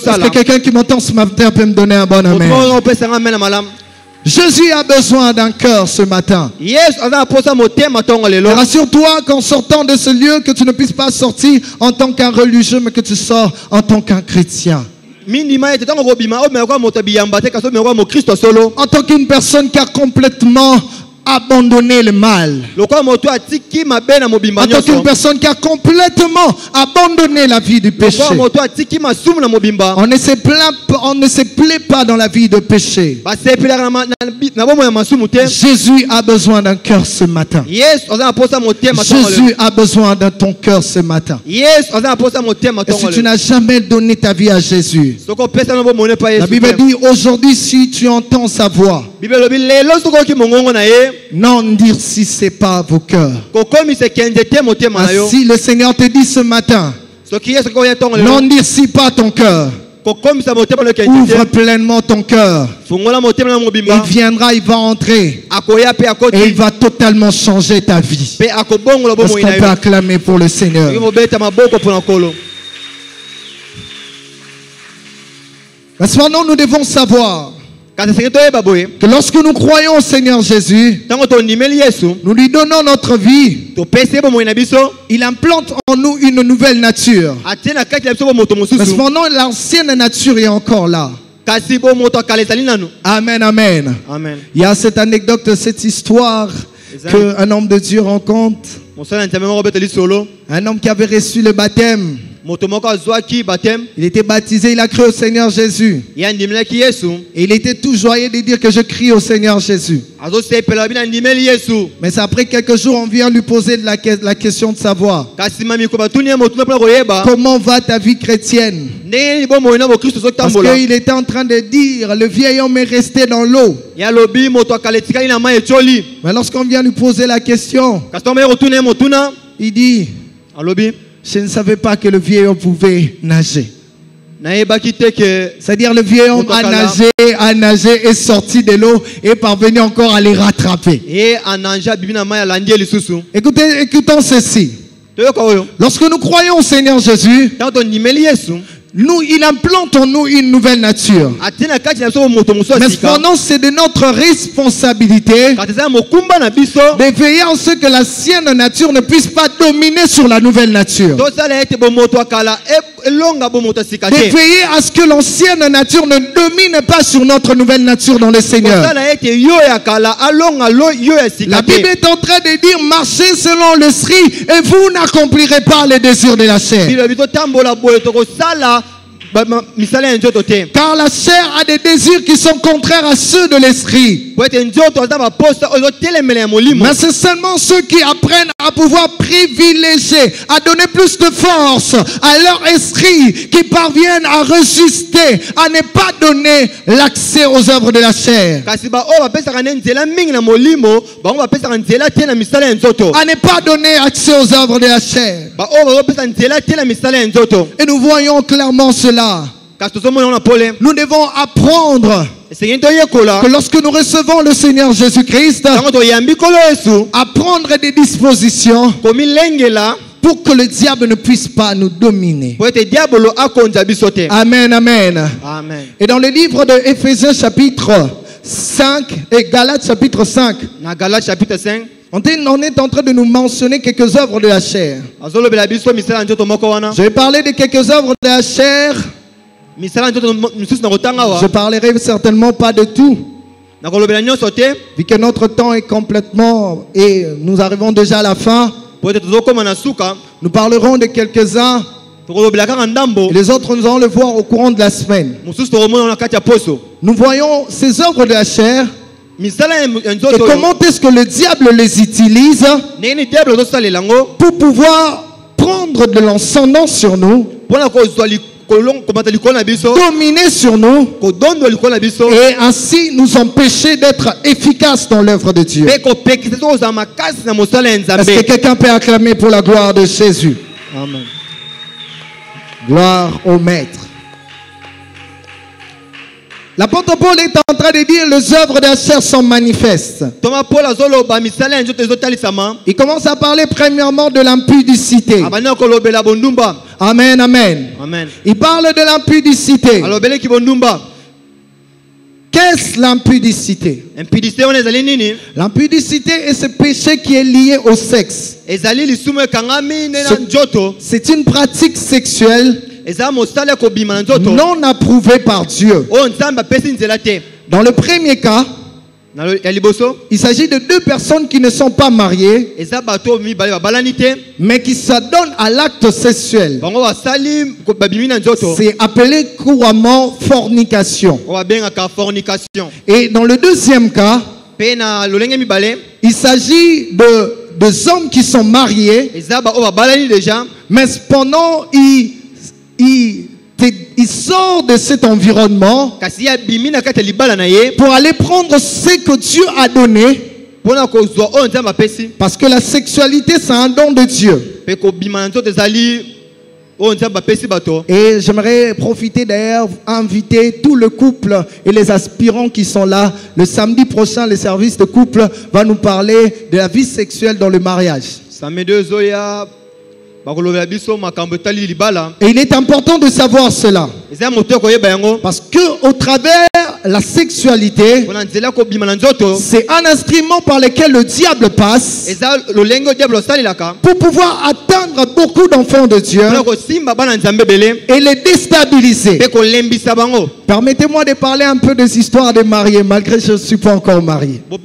Est-ce que quelqu'un qui m'entend ce matin peut me donner un bon amen? Jésus a besoin d'un cœur ce matin. Rassure-toi qu'en sortant de ce lieu, que tu ne puisses pas sortir en tant qu'un religieux, mais que tu sors en tant qu'un chrétien. En tant qu'une personne qui a complètement abandonné le mal. En tant qu'une personne qui a complètement abandonné la vie du péché. On ne se plaît pas dans la vie de péché. Jésus a besoin d'un cœur ce matin. Jésus a besoin de ton cœur ce matin. Et si tu n'as jamais donné ta vie à Jésus, la Bible dit aujourd'hui, si tu entends sa voix, N'endurcissez pas vos cœurs. Si le Seigneur te dit ce matin, n'endurcis pas ton cœur. Ouvre pleinement ton cœur. Il viendra, il va entrer. Et il va totalement changer ta vie. Est-ce qu'on peut acclamer pour le Seigneur? Maintenant, nous devons savoir que lorsque nous croyons au Seigneur Jésus, nous lui donnons notre vie, il implante en nous une nouvelle nature. Mais cependant, l'ancienne nature est encore là. Amen, amen. Il y a cette anecdote, cette histoire qu'un homme de Dieu rencontre. Un homme qui avait reçu le baptême. Il était baptisé, il a cru au Seigneur Jésus. Et il était tout joyeux de dire que je crie au Seigneur Jésus. Mais après quelques jours, on vient lui poser la question de savoir comment va ta vie chrétienne. Parce qu'il était en train de dire, le vieil homme est resté dans l'eau. Mais lorsqu'on vient lui poser la question, il dit, je ne savais pas que le vieil homme pouvait nager. C'est-à-dire le vieil homme a nagé, est sorti de l'eau et est parvenu encore à les rattraper. Écoutons ceci. Lorsque nous croyons au Seigneur Jésus, il implante en nous une nouvelle nature. Mais cependant, c'est de notre responsabilité de veiller à ce que l'ancienne nature ne puisse pas dominer sur la nouvelle nature. De veiller à ce que l'ancienne nature ne domine pas sur notre nouvelle nature dans le Seigneur. La Bible est en train de dire, marchez selon l'esprit et vous n'accomplirez pas les désirs de la chair. Car la chair a des désirs qui sont contraires à ceux de l'esprit. Mais c'est seulement ceux qui apprennent à pouvoir privilégier, à donner plus de force à leur esprit, qui parviennent à résister, à ne pas donner l'accès aux œuvres de la chair. À ne pas donner accès aux œuvres de la chair. Et nous voyons clairement cela. Nous devons apprendre que lorsque nous recevons le Seigneur Jésus-Christ, à prendre des dispositions pour que le diable ne puisse pas nous dominer. Amen, amen. Et dans le livre de Éphésiens chapitre 5 et Galates chapitre 5, on est en train de nous mentionner quelques œuvres de la chair. Je vais parler de quelques œuvres de la chair. Je ne parlerai certainement pas de tout, vu que notre temps est complètement et nous arrivons déjà à la fin. Nous parlerons de quelques-uns et les autres nous allons le voir au courant de la semaine. Nous voyons ces œuvres de la chair et comment est-ce que le diable les utilise pour pouvoir prendre de l'ascendant sur nous, dominer sur nous et ainsi nous empêcher d'être efficaces dans l'œuvre de Dieu. Est-ce que quelqu'un peut acclamer pour la gloire de Jésus? Amen. Gloire au Maître. L'apôtre Paul est en train de dire les œuvres de la chair sont manifestes. Il commence à parler premièrement de l'impudicité. Amen, amen. Il parle de l'impudicité. Qu'est-ce l'impudicité? L'impudicité est ce péché qui est lié au sexe. C'est une pratique sexuelle non approuvée par Dieu. Dans le premier cas, il s'agit de deux personnes qui ne sont pas mariées, mais qui s'adonnent à l'acte sexuel. C'est appelé couramment fornication. Et dans le deuxième cas, il s'agit de deux hommes qui sont mariés, mais cependant ils il sort de cet environnement pour aller prendre ce que Dieu a donné. Parce que la sexualité, c'est un don de Dieu. Et j'aimerais profiter d'ailleurs, inviter tout le couple et les aspirants qui sont là. Le samedi prochain, le service de couple va nous parler de la vie sexuelle dans le mariage. Et il est important de savoir cela. Parce que au travers la sexualité, c'est un instrument par lequel le diable passe pour pouvoir atteindre beaucoup d'enfants de Dieu et les déstabiliser. Permettez-moi de parler un peu des histoires des mariés, malgré que je ne suis pas encore marié. Vous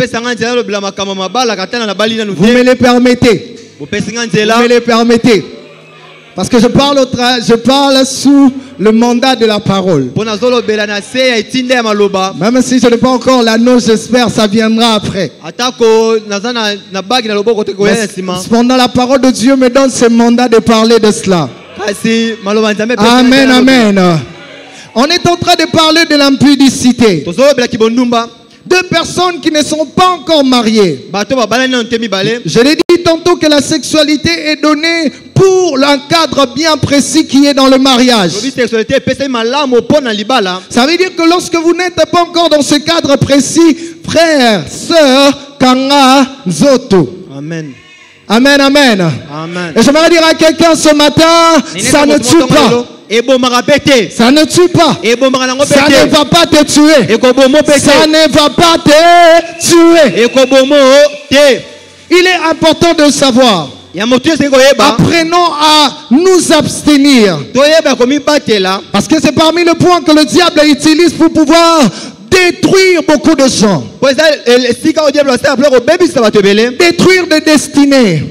me les permettez? Vous me les permettez? Parce que je parle sous le mandat de la parole. Même si je n'ai pas encore l'anneau, j'espère que ça viendra après. Cependant, la parole de Dieu me donne ce mandat de parler de cela. Amen, amen. On est en train de parler de l'impudicité. Deux personnes qui ne sont pas encore mariées. Je l'ai dit tantôt que la sexualité est donnée pour un cadre bien précis qui est dans le mariage. Ça veut dire que lorsque vous n'êtes pas encore dans ce cadre précis, frère, sœur, kanga, zoto. Amen. Amen, amen. Amen. Et j'aimerais dire à quelqu'un ce matin, ça ne tue pas. Ça ne tue pas. Ça ne va pas te tuer. Ça ne va pas te tuer. Il est important de savoir. Apprenons à nous abstenir. Parce que c'est parmi les points que le diable utilise pour pouvoir détruire beaucoup de gens. Détruire des destinées.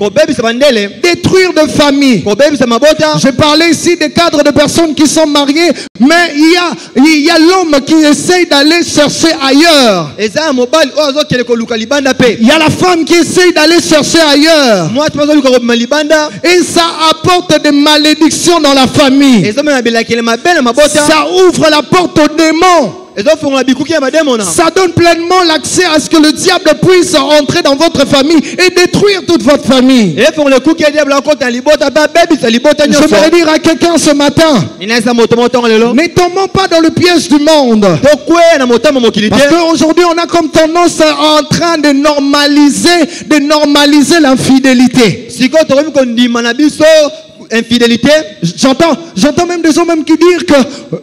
Détruire de familles. Je parlais ici des cadres de personnes qui sont mariées, mais il y a l'homme qui essaye d'aller chercher ailleurs. Il y a la femme qui essaye d'aller chercher ailleurs. Et ça apporte des malédictions dans la famille. Ça ouvre la porte aux démons. Ça donne pleinement l'accès à ce que le diable puisse entrer dans votre famille et détruire toute votre famille. Je voudrais dire à quelqu'un ce matin, ne tombons pas dans le piège du monde. Parce qu'aujourd'hui on a comme tendance en train de normaliser l'infidélité. Infidélité. J'entends même des gens qui disent que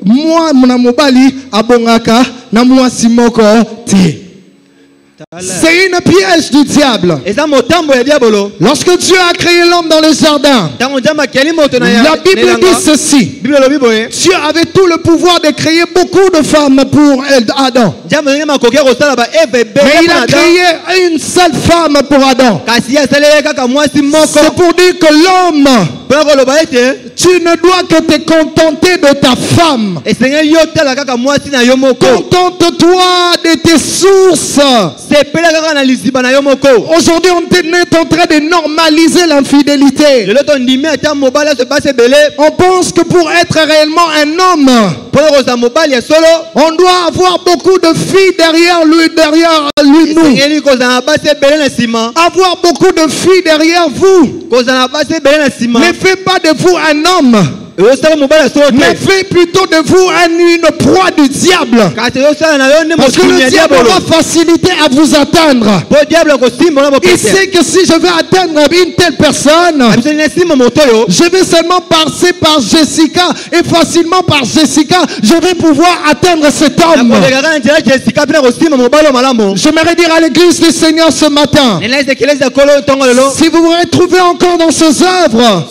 moi mon mobali abongaka na moi simoko ti. C'est une piège du diable. Lorsque Dieu a créé l'homme dans le jardin, la Bible dit ceci: Dieu avait tout le pouvoir de créer beaucoup de femmes pour Adam. Mais il a créé une seule femme pour Adam. C'est pour dire que l'homme, tu ne dois que te contenter de ta femme. Contente-toi de tes sources. Aujourd'hui, on est en train de normaliser l'infidélité. On pense que pour être réellement un homme, on doit avoir beaucoup de filles derrière lui, nous. Avoir beaucoup de filles derrière vous ne fait pas de vous un homme, mais fait plutôt de vous une proie du diable. Parce que le diable va faciliter à vous atteindre. Il sait que si je vais atteindre une telle personne, je vais seulement passer par Jessica, et facilement par Jessica, je vais pouvoir atteindre cet homme. J'aimerais dire à l'église du Seigneur ce matin, si vous vous retrouvez encore dans ces œuvres,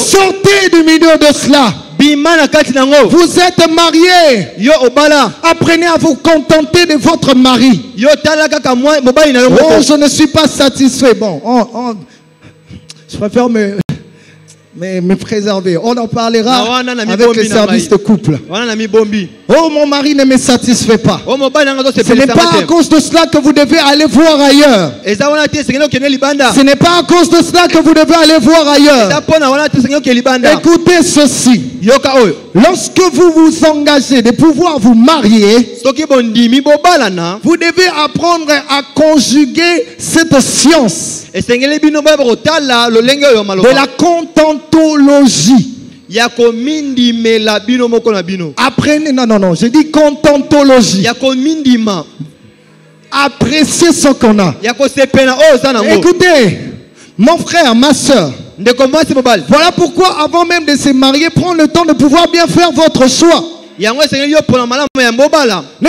sortez du milieu de cela. Vous êtes mariés. Apprenez à vous contenter de votre mari. Oh, je ne suis pas satisfait. Bon, je préfère me préserver. On en parlera avec les services de couple. Oh, mon mari ne me satisfait pas. Ce n'est pas à cause de cela que vous devez aller voir ailleurs. Ce n'est pas à cause de cela que vous devez aller voir ailleurs. Écoutez ceci. lorsque vous vous engagez de pouvoir vous marier, vous devez apprendre à conjuguer cette science de la contentologie. Apprenez, non, je dis contentologie. Appréciez ce qu'on a. Écoutez, mon frère, ma soeur, voilà pourquoi avant même de se marier, prenez le temps de pouvoir bien faire votre choix. Ne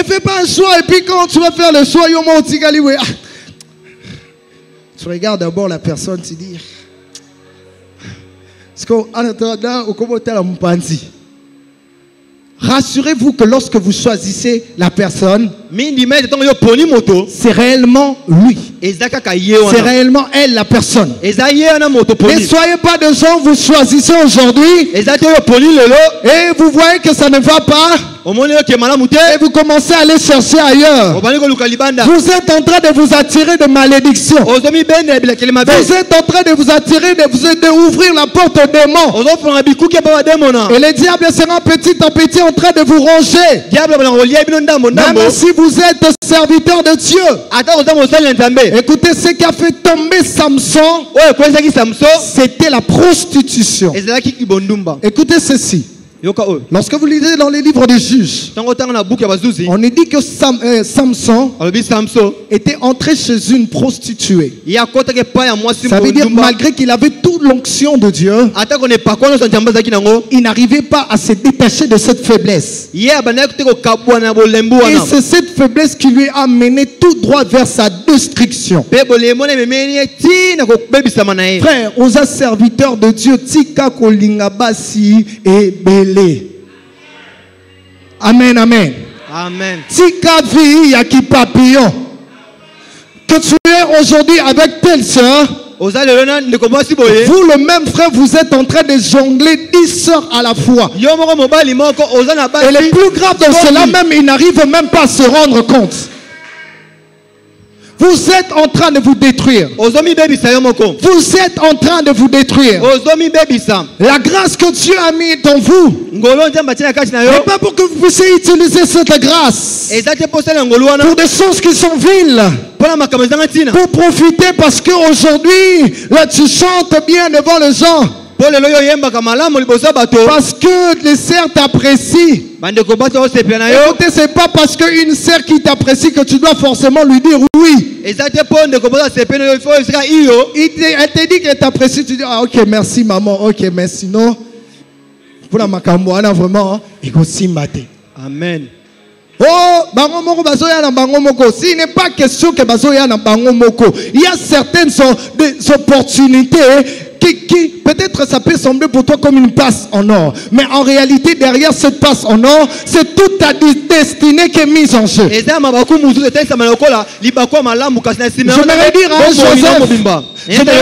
fais pas un choix et puis quand tu vas faire le choix, tu regardes d'abord la personne, tu dis, rassurez-vous que lorsque vous choisissez la personne, c'est réellement lui. C'est réellement elle la personne. Ne soyez pas de gens, vous choisissez aujourd'hui et vous voyez que ça ne va pas. Et vous commencez à aller chercher ailleurs. Vous êtes en train de vous attirer de malédiction. Vous êtes en train de vous attirer, d'ouvrir la porte aux démons. Et le diable sera petit à petit en train de vous ronger. Même si vous êtes serviteur de Dieu. Écoutez, ce qui a fait tomber Samson, c'était la prostitution. Écoutez ceci. Lorsque vous lisez dans les livres des juges, on est dit que Samson était entré chez une prostituée. Ça veut dire malgré qu'il avait toute l'onction de Dieu, il n'arrivait pas à se détacher de cette faiblesse. Et c'est cette faiblesse qui lui a mené tout droit vers sa destruction. Frère, aux serviteurs de Dieu, Tika Kolingabasi et Belé. Amen, amen. Amen. Tika vi yaki papillon. Que tu es aujourd'hui avec telle sœur. Vous le même frère, vous êtes en train de jongler 10 sœurs à la fois. Et le plus grave de cela même, il n'arrive même pas à se rendre compte. Vous êtes en train de vous détruire. Vous êtes en train de vous détruire. La grâce que Dieu a mise en vous n'est pas pour que vous puissiez utiliser cette grâce pour des choses qui sont viles. Pour profiter parce qu'aujourd'hui, là tu chantes bien devant les gens. Parce que les sœurs t'apprécient. Écoutez, c'est pas parce qu'une sœur qui t'apprécie que tu dois forcément lui dire oui. Elle te dit qu'elle t'apprécie, tu dis ah ok merci maman, ok merci non. Pour la makamboana vraiment, amen. Oh, bango moko bazoya na bango moko. S'il n'est pas question que bazoya na bango moko, il y a certaines opportunités qui peut-être ça peut sembler pour toi comme une passe en or, mais en réalité derrière cette passe en or, c'est toute ta destinée qui est mise en jeu. Je vais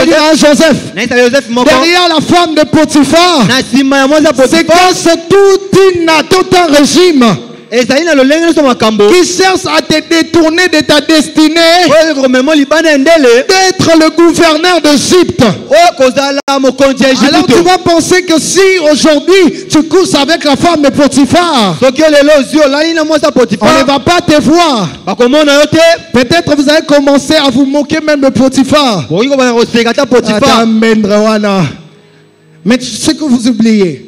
dire à Joseph, derrière la femme de Potiphar, c'est que c'est tout un régime qui cherche à te détourner de ta destinée d'être le gouverneur d'Égypte. Alors tu vas penser que si aujourd'hui tu couches avec la femme de Potiphar, on ne va pas te voir. Peut-être vous allez commencer à vous moquer même de Potiphar. Mais ce que vous oubliez,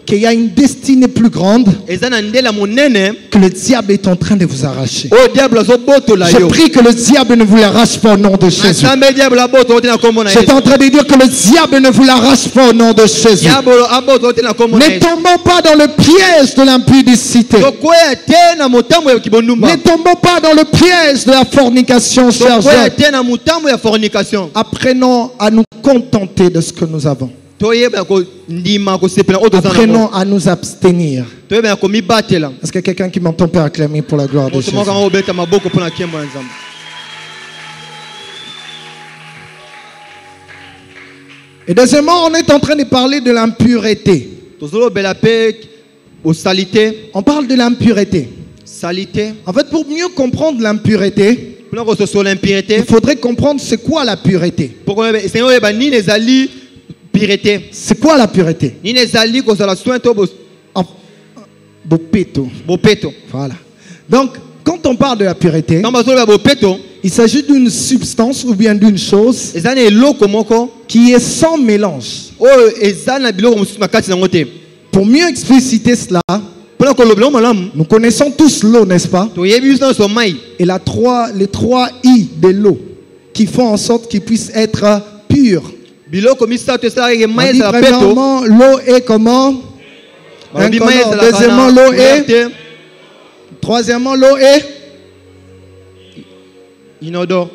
qu'il y a une destinée plus grande que le diable est en train de vous arracher. Je prie que le diable ne vous l'arrache pas au nom de Jésus. J'étais en train de dire que le diable ne vous l'arrache pas au nom de Jésus. Ne tombons pas dans le piège de l'impudicité. Ne tombons pas dans le piège de la fornication, chers frères. Apprenons à nous contenter de ce que nous avons. Apprenons à nous abstenir. Est-ce que quelqu'un qui m'entend peut acclamer pour la gloire de Jésus? Et deuxièmement, on est en train de parler de l'impureté. On parle de l'impureté. En fait, pour mieux comprendre l'impureté, il faudrait comprendre c'est quoi la pureté. C'est quoi la pureté? En Bopeto. bopeto. Voilà. Donc, quand on parle de la pureté, Quand bazo ba bopeto, il s'agit d'une substance ou bien d'une chose ezana eloko moko, qui est sans mélange. oyo ezana biloko mususu na kati nango te. Pour mieux expliciter cela, Pona ko lobelo malamu, nous connaissons tous l'eau, n'est-ce pas? to yebi biso na somai. Et les trois I de l'eau qui font en sorte qu'il puisse être pur. Biloko misato esala ke On mai dit ezala peto. premièrement, l'eau est comment? Balobi mai Incolore. ezala Deuxièmement, kana l'eau couleur est. te, Troisièmement, l'eau est inodore.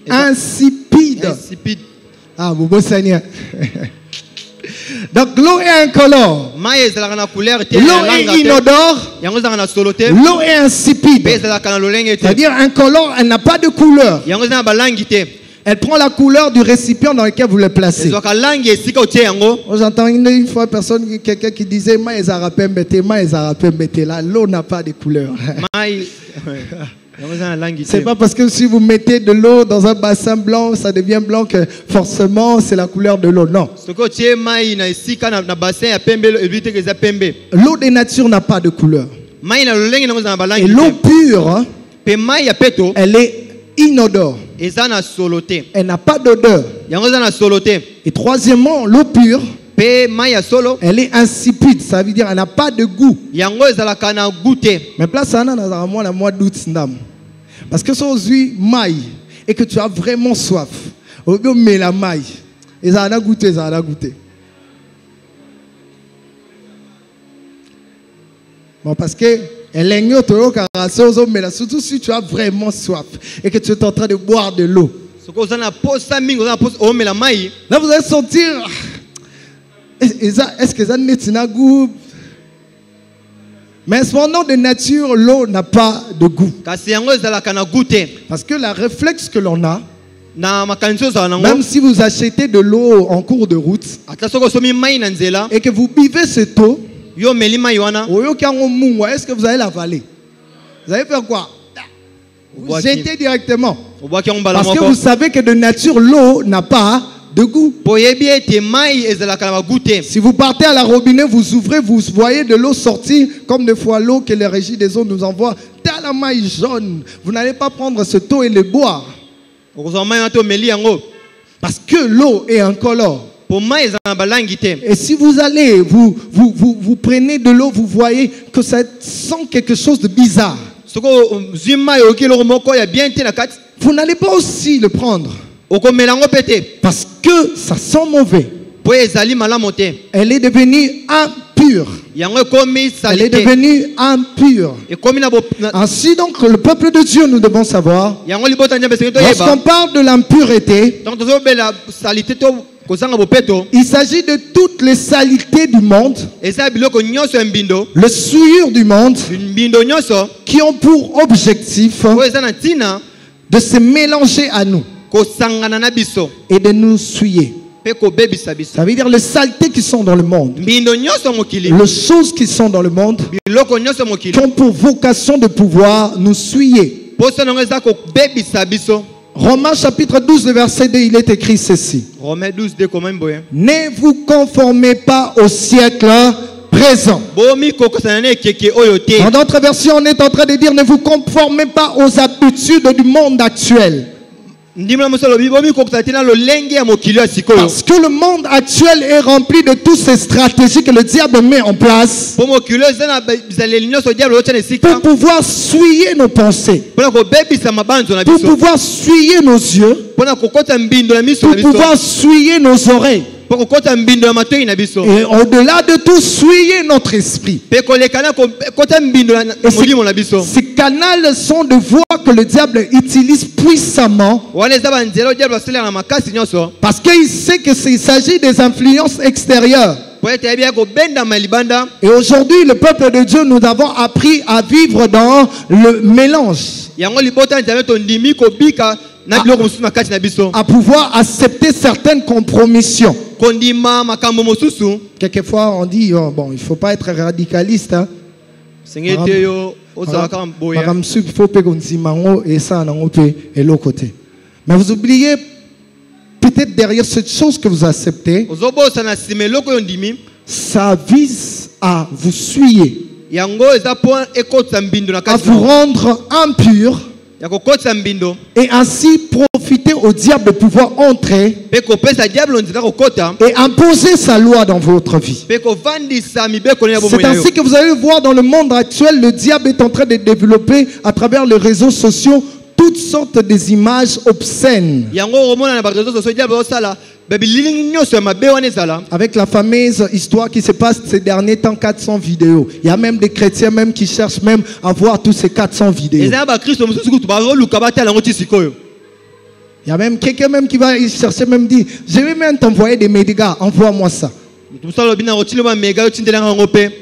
insipide. Insipide. Ah, vous beau Seigneur. Donc l'eau est incolore. Mai ezala kana couleur te. L'eau est inodore. Yango ezala kana solo te. L'eau est insipide. Pe ezala kana lolenge te. C'est-à-dire incolore, elle n'a pas de couleur. Yango ezala balangi te. Elle prend la couleur du récipient dans lequel vous le placez. Ezwaka langi esika otie yango. J'entends une fois quelqu'un qui disait là, l'eau n'a pas de couleur. Mai. Yango ezala langi C'est te. pas parce que si vous mettez de l'eau dans un bassin blanc, ça devient blanc que forcément c'est la couleur de l'eau. Non. Soki otie mai na esika na bassin ya pembe ebite ke eza pembe. L'eau de nature n'a pas de couleur. Mai na lolenge nango ezala Et balangi l'eau te. pure, hein, Pe mai ya peto elle est inodore. eza na solo te. Elle n'a pas d'odeur. Yango eza na solo te. Et troisièmement, l'eau pure, Pe mai ya solo elle est insipide. Ça veut dire elle n'a pas de goût. yango ezalaka na goûte. Mais place ça dans moi la mois d'août ndam. Parce que si on dit maille et que tu as vraiment soif, au lieu de la maille, et ça a goûté, ça a goûté. Bon, parce que elle est surtout si tu as vraiment soif et que tu es en train de boire de l'eau. Soki oza na posa mingi oza na posa omela mai Là, vous allez sentir. Est-ce que ça n'a goût? Mais cependant, de nature, l'eau n'a pas de goût. kasi yango ezalaka na goûte. Parce que la réflexe que l'on a, Na makanisi ozala nango même si vous achetez de l'eau en cours de route ata soki osomi mai na nzela et que vous buvez cette eau, yo omeli mai wana est-ce que vous allez l'avaler? Vous allez faire quoi? Vous Boire jetez directement. obwaki yango mbala Parce que moko vous savez que de nature, l'eau n'a pas de goût. po oyebi ete mai ezalaka na bagoûte. Si vous partez à la robinet, vous ouvrez, vous voyez de l'eau sortir, comme des fois l'eau que les régies des eaux nous envoient, dans la maille jaune. Vous n'allez pas prendre cette eau et le boire. okozwa mai wana te omeli yango Parce que l'eau est incolore. po mai ezala na balangi te. Et si vous allez, vous prenez de l'eau, vous voyez que ça sent quelque chose de bizarre. Soki ozwi mai oyoki eloko moko ya bien te na kati Vous n'allez pas aussi le prendre. okomela yango mpe te Parce que ça sent mauvais. po ezali malamu te. Elle est devenue impure. Yango ekomi Elle sali est te. devenue impure. Ekomi na Ainsi donc, le peuple de Dieu, nous devons savoir, yango libota nzambe soki lorsqu'on toyeba parle de l'impureté, donc tozobela salite to kozanga bopeto il s'agit de toutes les saletés du monde, eza biloko nyonso ya mbindo le souillure du monde, mbindo nyonso qui ont pour objectif oyo eza na ntina de se mélanger à nous kosangana na biso et de nous souiller. mpe kobebisa biso. Ça veut dire les saletés qui sont dans le monde, Mbindo nyonso mokili les choses qui sont dans le monde, biloko nyonso mokili qui ont pour vocation de pouvoir nous souiller. poso nango eza kobebisa biso. Romains chapitre 12, le verset 2, il est écrit ceci. Romains 12 de komami boye Ne vous conformez pas au siècle présent. bomi kokosana na ekeke oyo te. Dans d'autres versions, on est en train de dire ne vous conformez pas aux habitudes du monde actuel. ndimela moso lobi bomi kokosana te na lolenge ya mokili ya sikoyo Parce que le monde actuel est rempli de toutes ces stratégies que le diable met en place po mokili oyo eza na bizaleli nyonso diable otia na pour esika pouvoir souiller nos pensées, mpona kobebisa mabanzo na pour biso pouvoir souiller nos yeux, mpona kokota mbindo na miso pour na biso pouvoir souiller nos oreilles. mpo kokota mbindo ya matoi na biso Et au-delà de tout, souiller notre esprit. mpe koleka na kokota mbindo na Et molimo na biso. ces canaux sont de voies que le diable utilise puissamment wana eza banzela oyo diable asalaka na makasi nyonso parce qu'il sait qu'il s'agit des influences extérieures. po ete ayebi ya kobendama libanda. Et aujourd'hui, le peuple de Dieu, nous avons appris à vivre dans le mélange, yango libota nzambe tondimi kobika na biloko mosusu na kati na biso à pouvoir accepter certaines compromissions. kondima makambo mosusu. Quelquefois, on dit, oh, bon, il ne faut pas être radicaliste. Hein. senge te yo ozalaka boya Madame Sup, il faut que on dise mango et ça, et l'autre côté. Mais vous oubliez, peut-être derrière cette chose que vous acceptez, ozobosa na nsima eloko oyo ndimi ça vise à vous souiller. à vous rendre impurs et ainsi profiter au diable de pouvoir entrer et imposer sa loi dans votre vie. C'est ainsi que vous allez voir dans le monde actuel, le diable est en train de développer à travers les réseaux sociaux toutes sortes des images obscènes. Avec la fameuse histoire qui se passe ces derniers temps, 400 vidéos. Il y a même des chrétiens même qui cherchent même à voir tous ces 400 vidéos. Il y a même quelqu'un même qui va chercher, même dire, je vais même t'envoyer des médias, envoie-moi ça.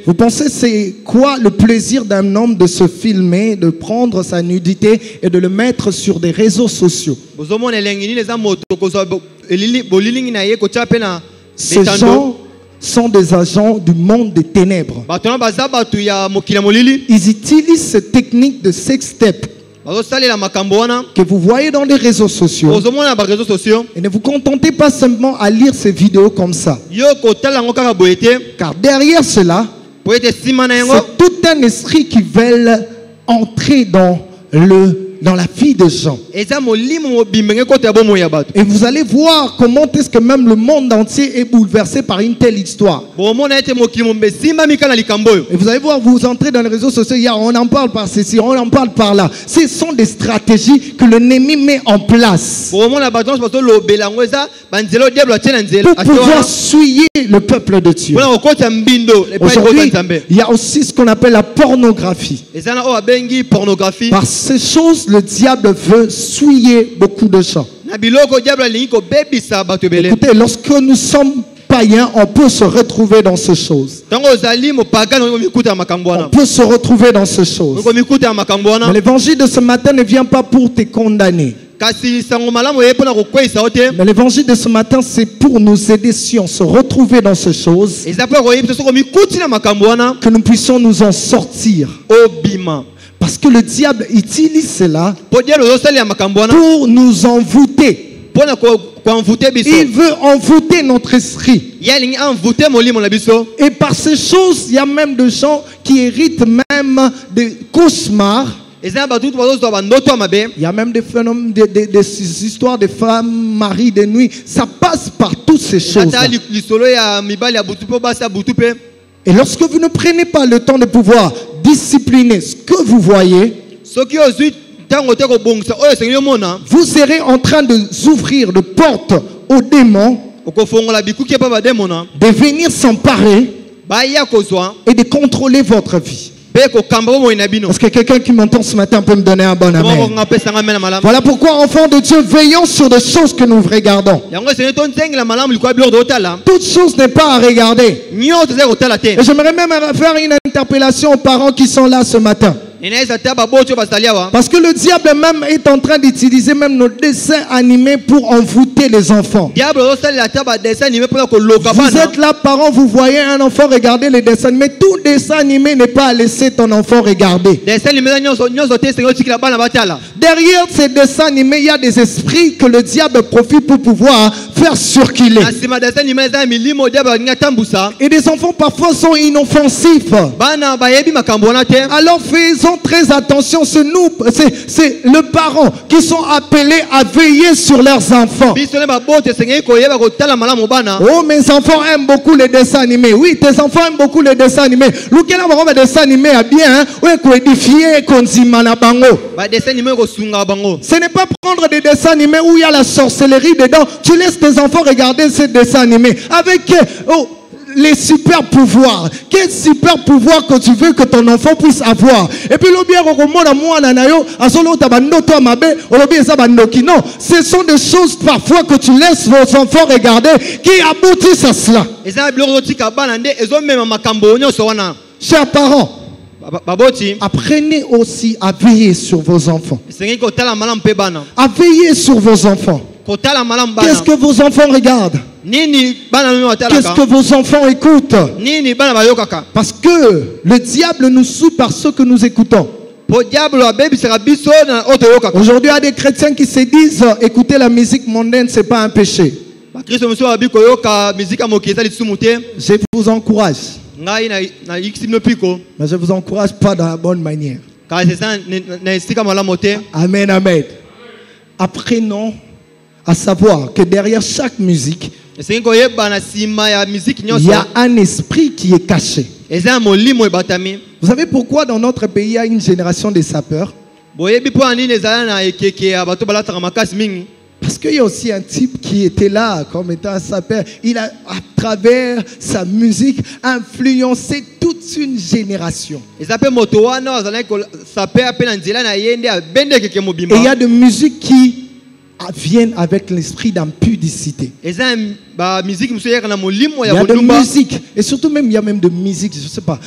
Vous pensez c'est quoi le plaisir d'un homme de se filmer, de prendre sa nudité et de le mettre sur des réseaux sociaux? Ces gens sont des agents du monde des ténèbres. Ils utilisent cette technique de sextape que vous voyez dans les réseaux sociaux. Et ne vous contentez pas simplement à lire ces vidéos comme ça. Car derrière cela, c'est tout un esprit qui veut entrer dans la vie des gens. Et vous allez voir comment est-ce que même le monde entier est bouleversé par une telle histoire. Et vous allez voir, vous entrez dans les réseaux sociaux, on en parle par ceci, on en parle par là. Ce sont des stratégies que l'ennemi met en place pour pouvoir souiller le peuple de Dieu. Aujourd'hui, il y a aussi ce qu'on appelle la pornographie. Par ces choses, le diable veut souiller beaucoup de gens. Écoutez, lorsque nous sommes païens, on peut se retrouver dans ces choses. On peut se retrouver dans ces choses. Mais l'évangile de ce matin ne vient pas pour te condamner. Mais l'évangile de ce matin, c'est pour nous aider si on se retrouve dans ces choses, que nous puissions nous en sortir. Parce que le diable utilise cela pour nous envoûter. Il veut envoûter notre esprit. Et par ces choses, il y a même des gens qui héritent même des cauchemars. Il y a même des phénomènes, des histoires de femmes, maris de nuit. Ça passe par toutes ces choses. Et lorsque vous ne prenez pas le temps de pouvoir discipliner ce que vous voyez, vous serez en train d'ouvrir de portes aux démons de venir s'emparer et de contrôler votre vie. Est-ce que quelqu'un qui m'entend ce matin peut me donner un bon amen? Voilà pourquoi, enfants de Dieu, veillons sur des choses que nous regardons. Toute chose n'est pas à regarder. Et j'aimerais même faire une interpellation aux parents qui sont là ce matin. Parce que le diable même est en train d'utiliser même nos dessins animés pour envoûter les enfants. Vous êtes là, parents, vous voyez un enfant regarder les dessins animés. Tout dessin animé n'est pas à laisser ton enfant regarder. Derrière ces dessins animés, il y a des esprits que le diable profite pour pouvoir faire circuler. Et des enfants parfois sont inoffensifs. Alors faisons très attention, c'est le parent qui sont appelés à veiller sur leurs enfants. Oh, mes enfants aiment beaucoup les dessins animés. Oui, tes enfants aiment beaucoup les dessins animés. Le dessin animé est bien, ce n'est pas prendre des dessins animés où il y a la sorcellerie dedans. Tu laisses tes enfants regarder ces dessins animés avec les super pouvoirs. Quel super pouvoir que tu veux que ton enfant puisse avoir? Et puis non, ce sont des choses parfois que tu laisses vos enfants regarder qui aboutissent à cela. Chers parents, apprenez aussi à veiller sur vos enfants. À veiller sur vos enfants. Qu'est-ce que vos enfants regardent? Qu'est-ce que vos enfants écoutent? Parce que le diable nous suit par ce que nous écoutons. Aujourd'hui, il y a des chrétiens qui se disent écouter la musique mondaine, ce n'est pas un péché. Je vous encourage ngai na ikisibino piko Mais je ne vous encourage pas dans la bonne manière. ka sesa na esika malamu te. Amen, amen. Apprenons à savoir que derrière chaque musique, Esengi koyeba na sima ya musique il nyonso y a un esprit qui est caché. eza molimo ebatami. Vous savez pourquoi dans notre pays il y a une génération de sapeurs? Boyebi po anini ezala na ekeke ya bato balataka makasi mingi. Parce qu'il y a aussi un type qui était là comme étant un sapeur. Il a, à travers sa musique, influencé toute une génération. Eza pe moto wana azala ko sape ape na nzela na yende abende ekeke mobimba. Et il y a de musiques qui viennent avec l'esprit d'impudicité. Eza ba musique muso yaka na molimo Il ya y a de bolumba. musique, et surtout même, il y a même de musique, je ne sais pas.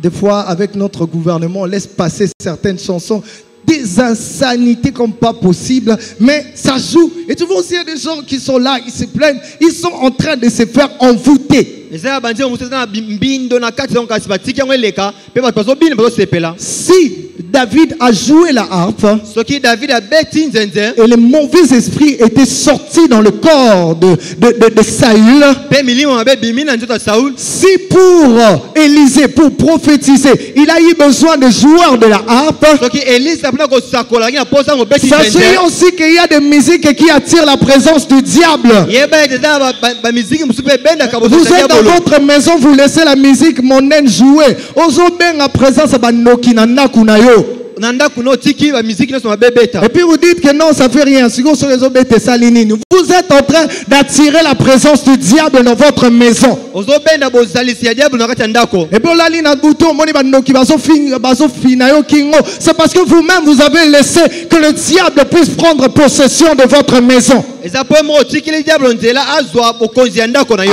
Des fois, avec notre gouvernement, on laisse passer certaines chansons, des insanités comme pas possible, mais ça joue. Et tu vois aussi, il y a des gens qui sont là, ils se plaignent, ils sont en train de se faire envoûter. Eza bandi muso na mbindo na kati donc kasi batiki yango eleka pe bato bazobina bazosepela. Si David a joué la harpe, Soki David abeti nzenze et les mauvais esprits étaient sortis dans le corps de Saül, pe milimo mabe bimi na nzoto ya Saul. si pour Élisée, pour prophétiser, il a eu besoin de joueurs de la harpe, Soki Elisa apena kosakola na posa ngo beti sachez nzenze. aussi qu'il y a des musiques qui attirent la présence du diable. Yeba eza ba musique muso pe benda ka Vous êtes dans votre maison, vous laissez la musique mondaine jouer. Ozoben à présence banoki na ndaku na yo. nanda kuno tiki ba musique nyonso mabebeta. Et puis vous dites que non, ça fait rien. Si vous êtes en train d'attirer la présence du diable dans votre maison. Ozobenda bozalisi ya diable na kati ya ndako. Et puis c'est parce que vous-même vous avez laissé que le diable puisse prendre possession de votre maison.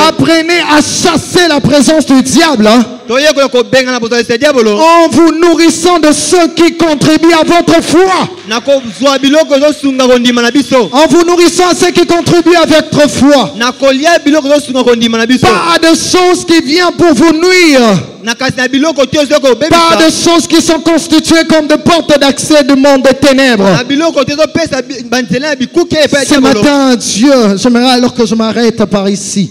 Apprenez à chasser la présence du diable, hein, en vous nourrissant de ceux qui contribuent à votre foi. En vous nourrissant à ceux qui contribuent à votre foi. Pas de choses qui viennent pour vous nuire. Pas de choses qui sont constituées comme des portes d'accès du monde des ténèbres. Ce matin, Dieu, j'aimerais alors que je m'arrête par ici.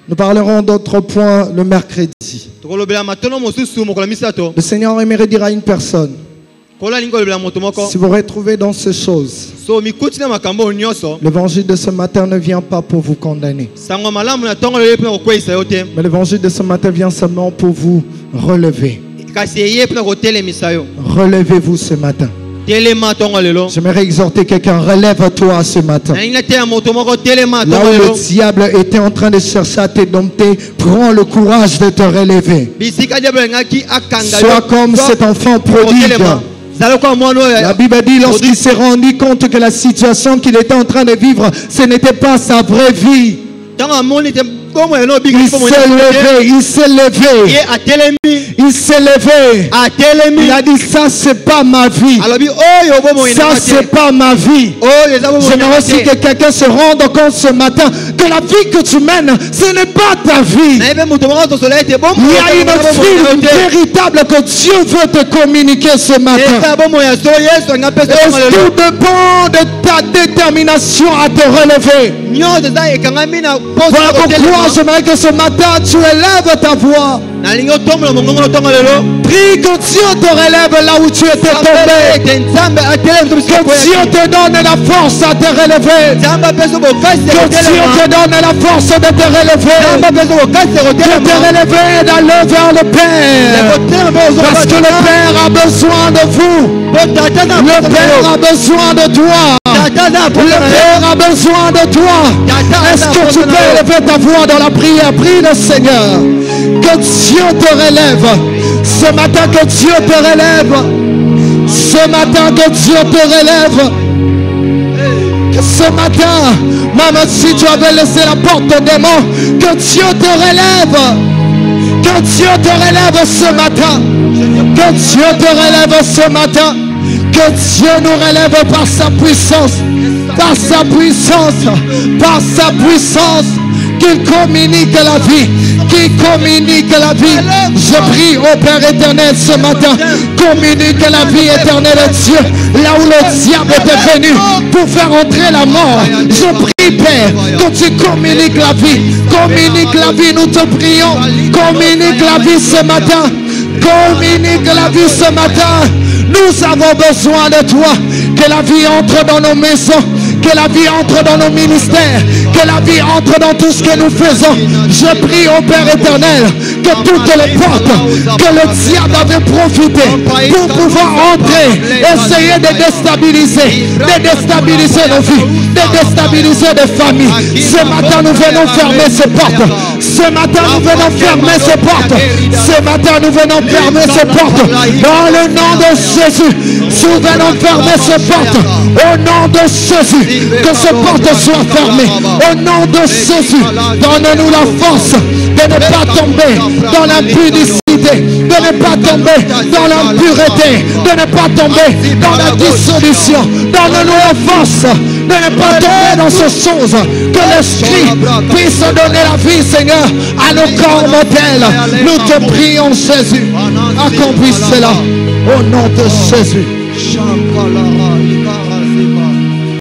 Nous parlerons d'autres points le mercredi. Le Seigneur aimerait dire à une personne, si vous retrouvez dans ces choses, l'évangile de ce matin ne vient pas pour vous condamner. Mais l'évangile de ce matin vient seulement pour vous relever. Relevez-vous ce matin. J'aimerais exhorter quelqu'un, relève-toi ce matin. Là où le diable était en train de chercher à te dompter, prends le courage de te relever. Sois comme cet enfant prodigue. La Bible dit lorsqu'il s'est rendu compte que la situation qu'il était en train de vivre, ce n'était pas sa vraie vie. Il s'est levé. Il a dit, ça c'est pas ma vie. Ça c'est pas ma vie. J'aimerais aussi que quelqu'un se rende compte ce matin que la vie que tu mènes, ce n'est pas ta vie. Il y a une vie véritable que Dieu veut te communiquer ce matin. Et tout dépend de ta détermination à te relever. Voilà pourquoi j'aimerais que ce matin tu élèves ta voix. Prie que Dieu te relève là où tu étais tombé. Que Dieu te donne la force à te relever. Que Dieu te donne la force de te relever. De te relever et d'aller vers le Père. Parce que le Père a besoin de vous. Le Père a besoin de toi. Le Père a besoin de toi. Est-ce que tu peux élever ta voix dans la prière? Prie le Seigneur. Que Dieu te relève. Ce matin que Dieu te relève. Ce matin que Dieu te relève. Que ce matin, même si tu avais laissé la porte au démon, que Dieu te relève. Que Dieu te relève ce matin. Que Dieu te relève ce matin. Que Dieu nous relève par sa puissance. Par sa puissance. Par sa puissance. qu'il communique la vie, qu'il communique la vie. Je prie au Père éternel ce matin, communique la vie éternelle de Dieu, là où le diable était venu pour faire entrer la mort. Je prie, Père, que tu communiques la vie, communique la vie, nous te prions, communique la vie ce matin, communique la vie ce matin. Nous avons besoin de toi, que la vie entre dans nos maisons, que la vie entre dans nos ministères, que la vie entre dans tout ce que nous faisons. Je prie au Père éternel que toutes les portes que le diable avait profité pour pouvoir entrer, essayer de déstabiliser nos vies, de déstabiliser des familles. Ce matin nous venons fermer ces portes. Ce matin nous venons fermer ces portes. Ce matin nous venons fermer ces portes. Dans le nom de Jésus, nous venons fermer ces portes. Au nom de Jésus, que ces portes soient fermées. Au nom de Jésus, donne-nous la force de ne pas tomber dans l'impudicité, de ne pas tomber dans l'impureté, de ne pas tomber dans la dissolution. Donne-nous la force de ne pas tomber dans ces choses. Que l'Esprit puisse donner la vie, Seigneur, à nos corps mortels. Nous te prions, Jésus. Accomplis cela au nom de Jésus.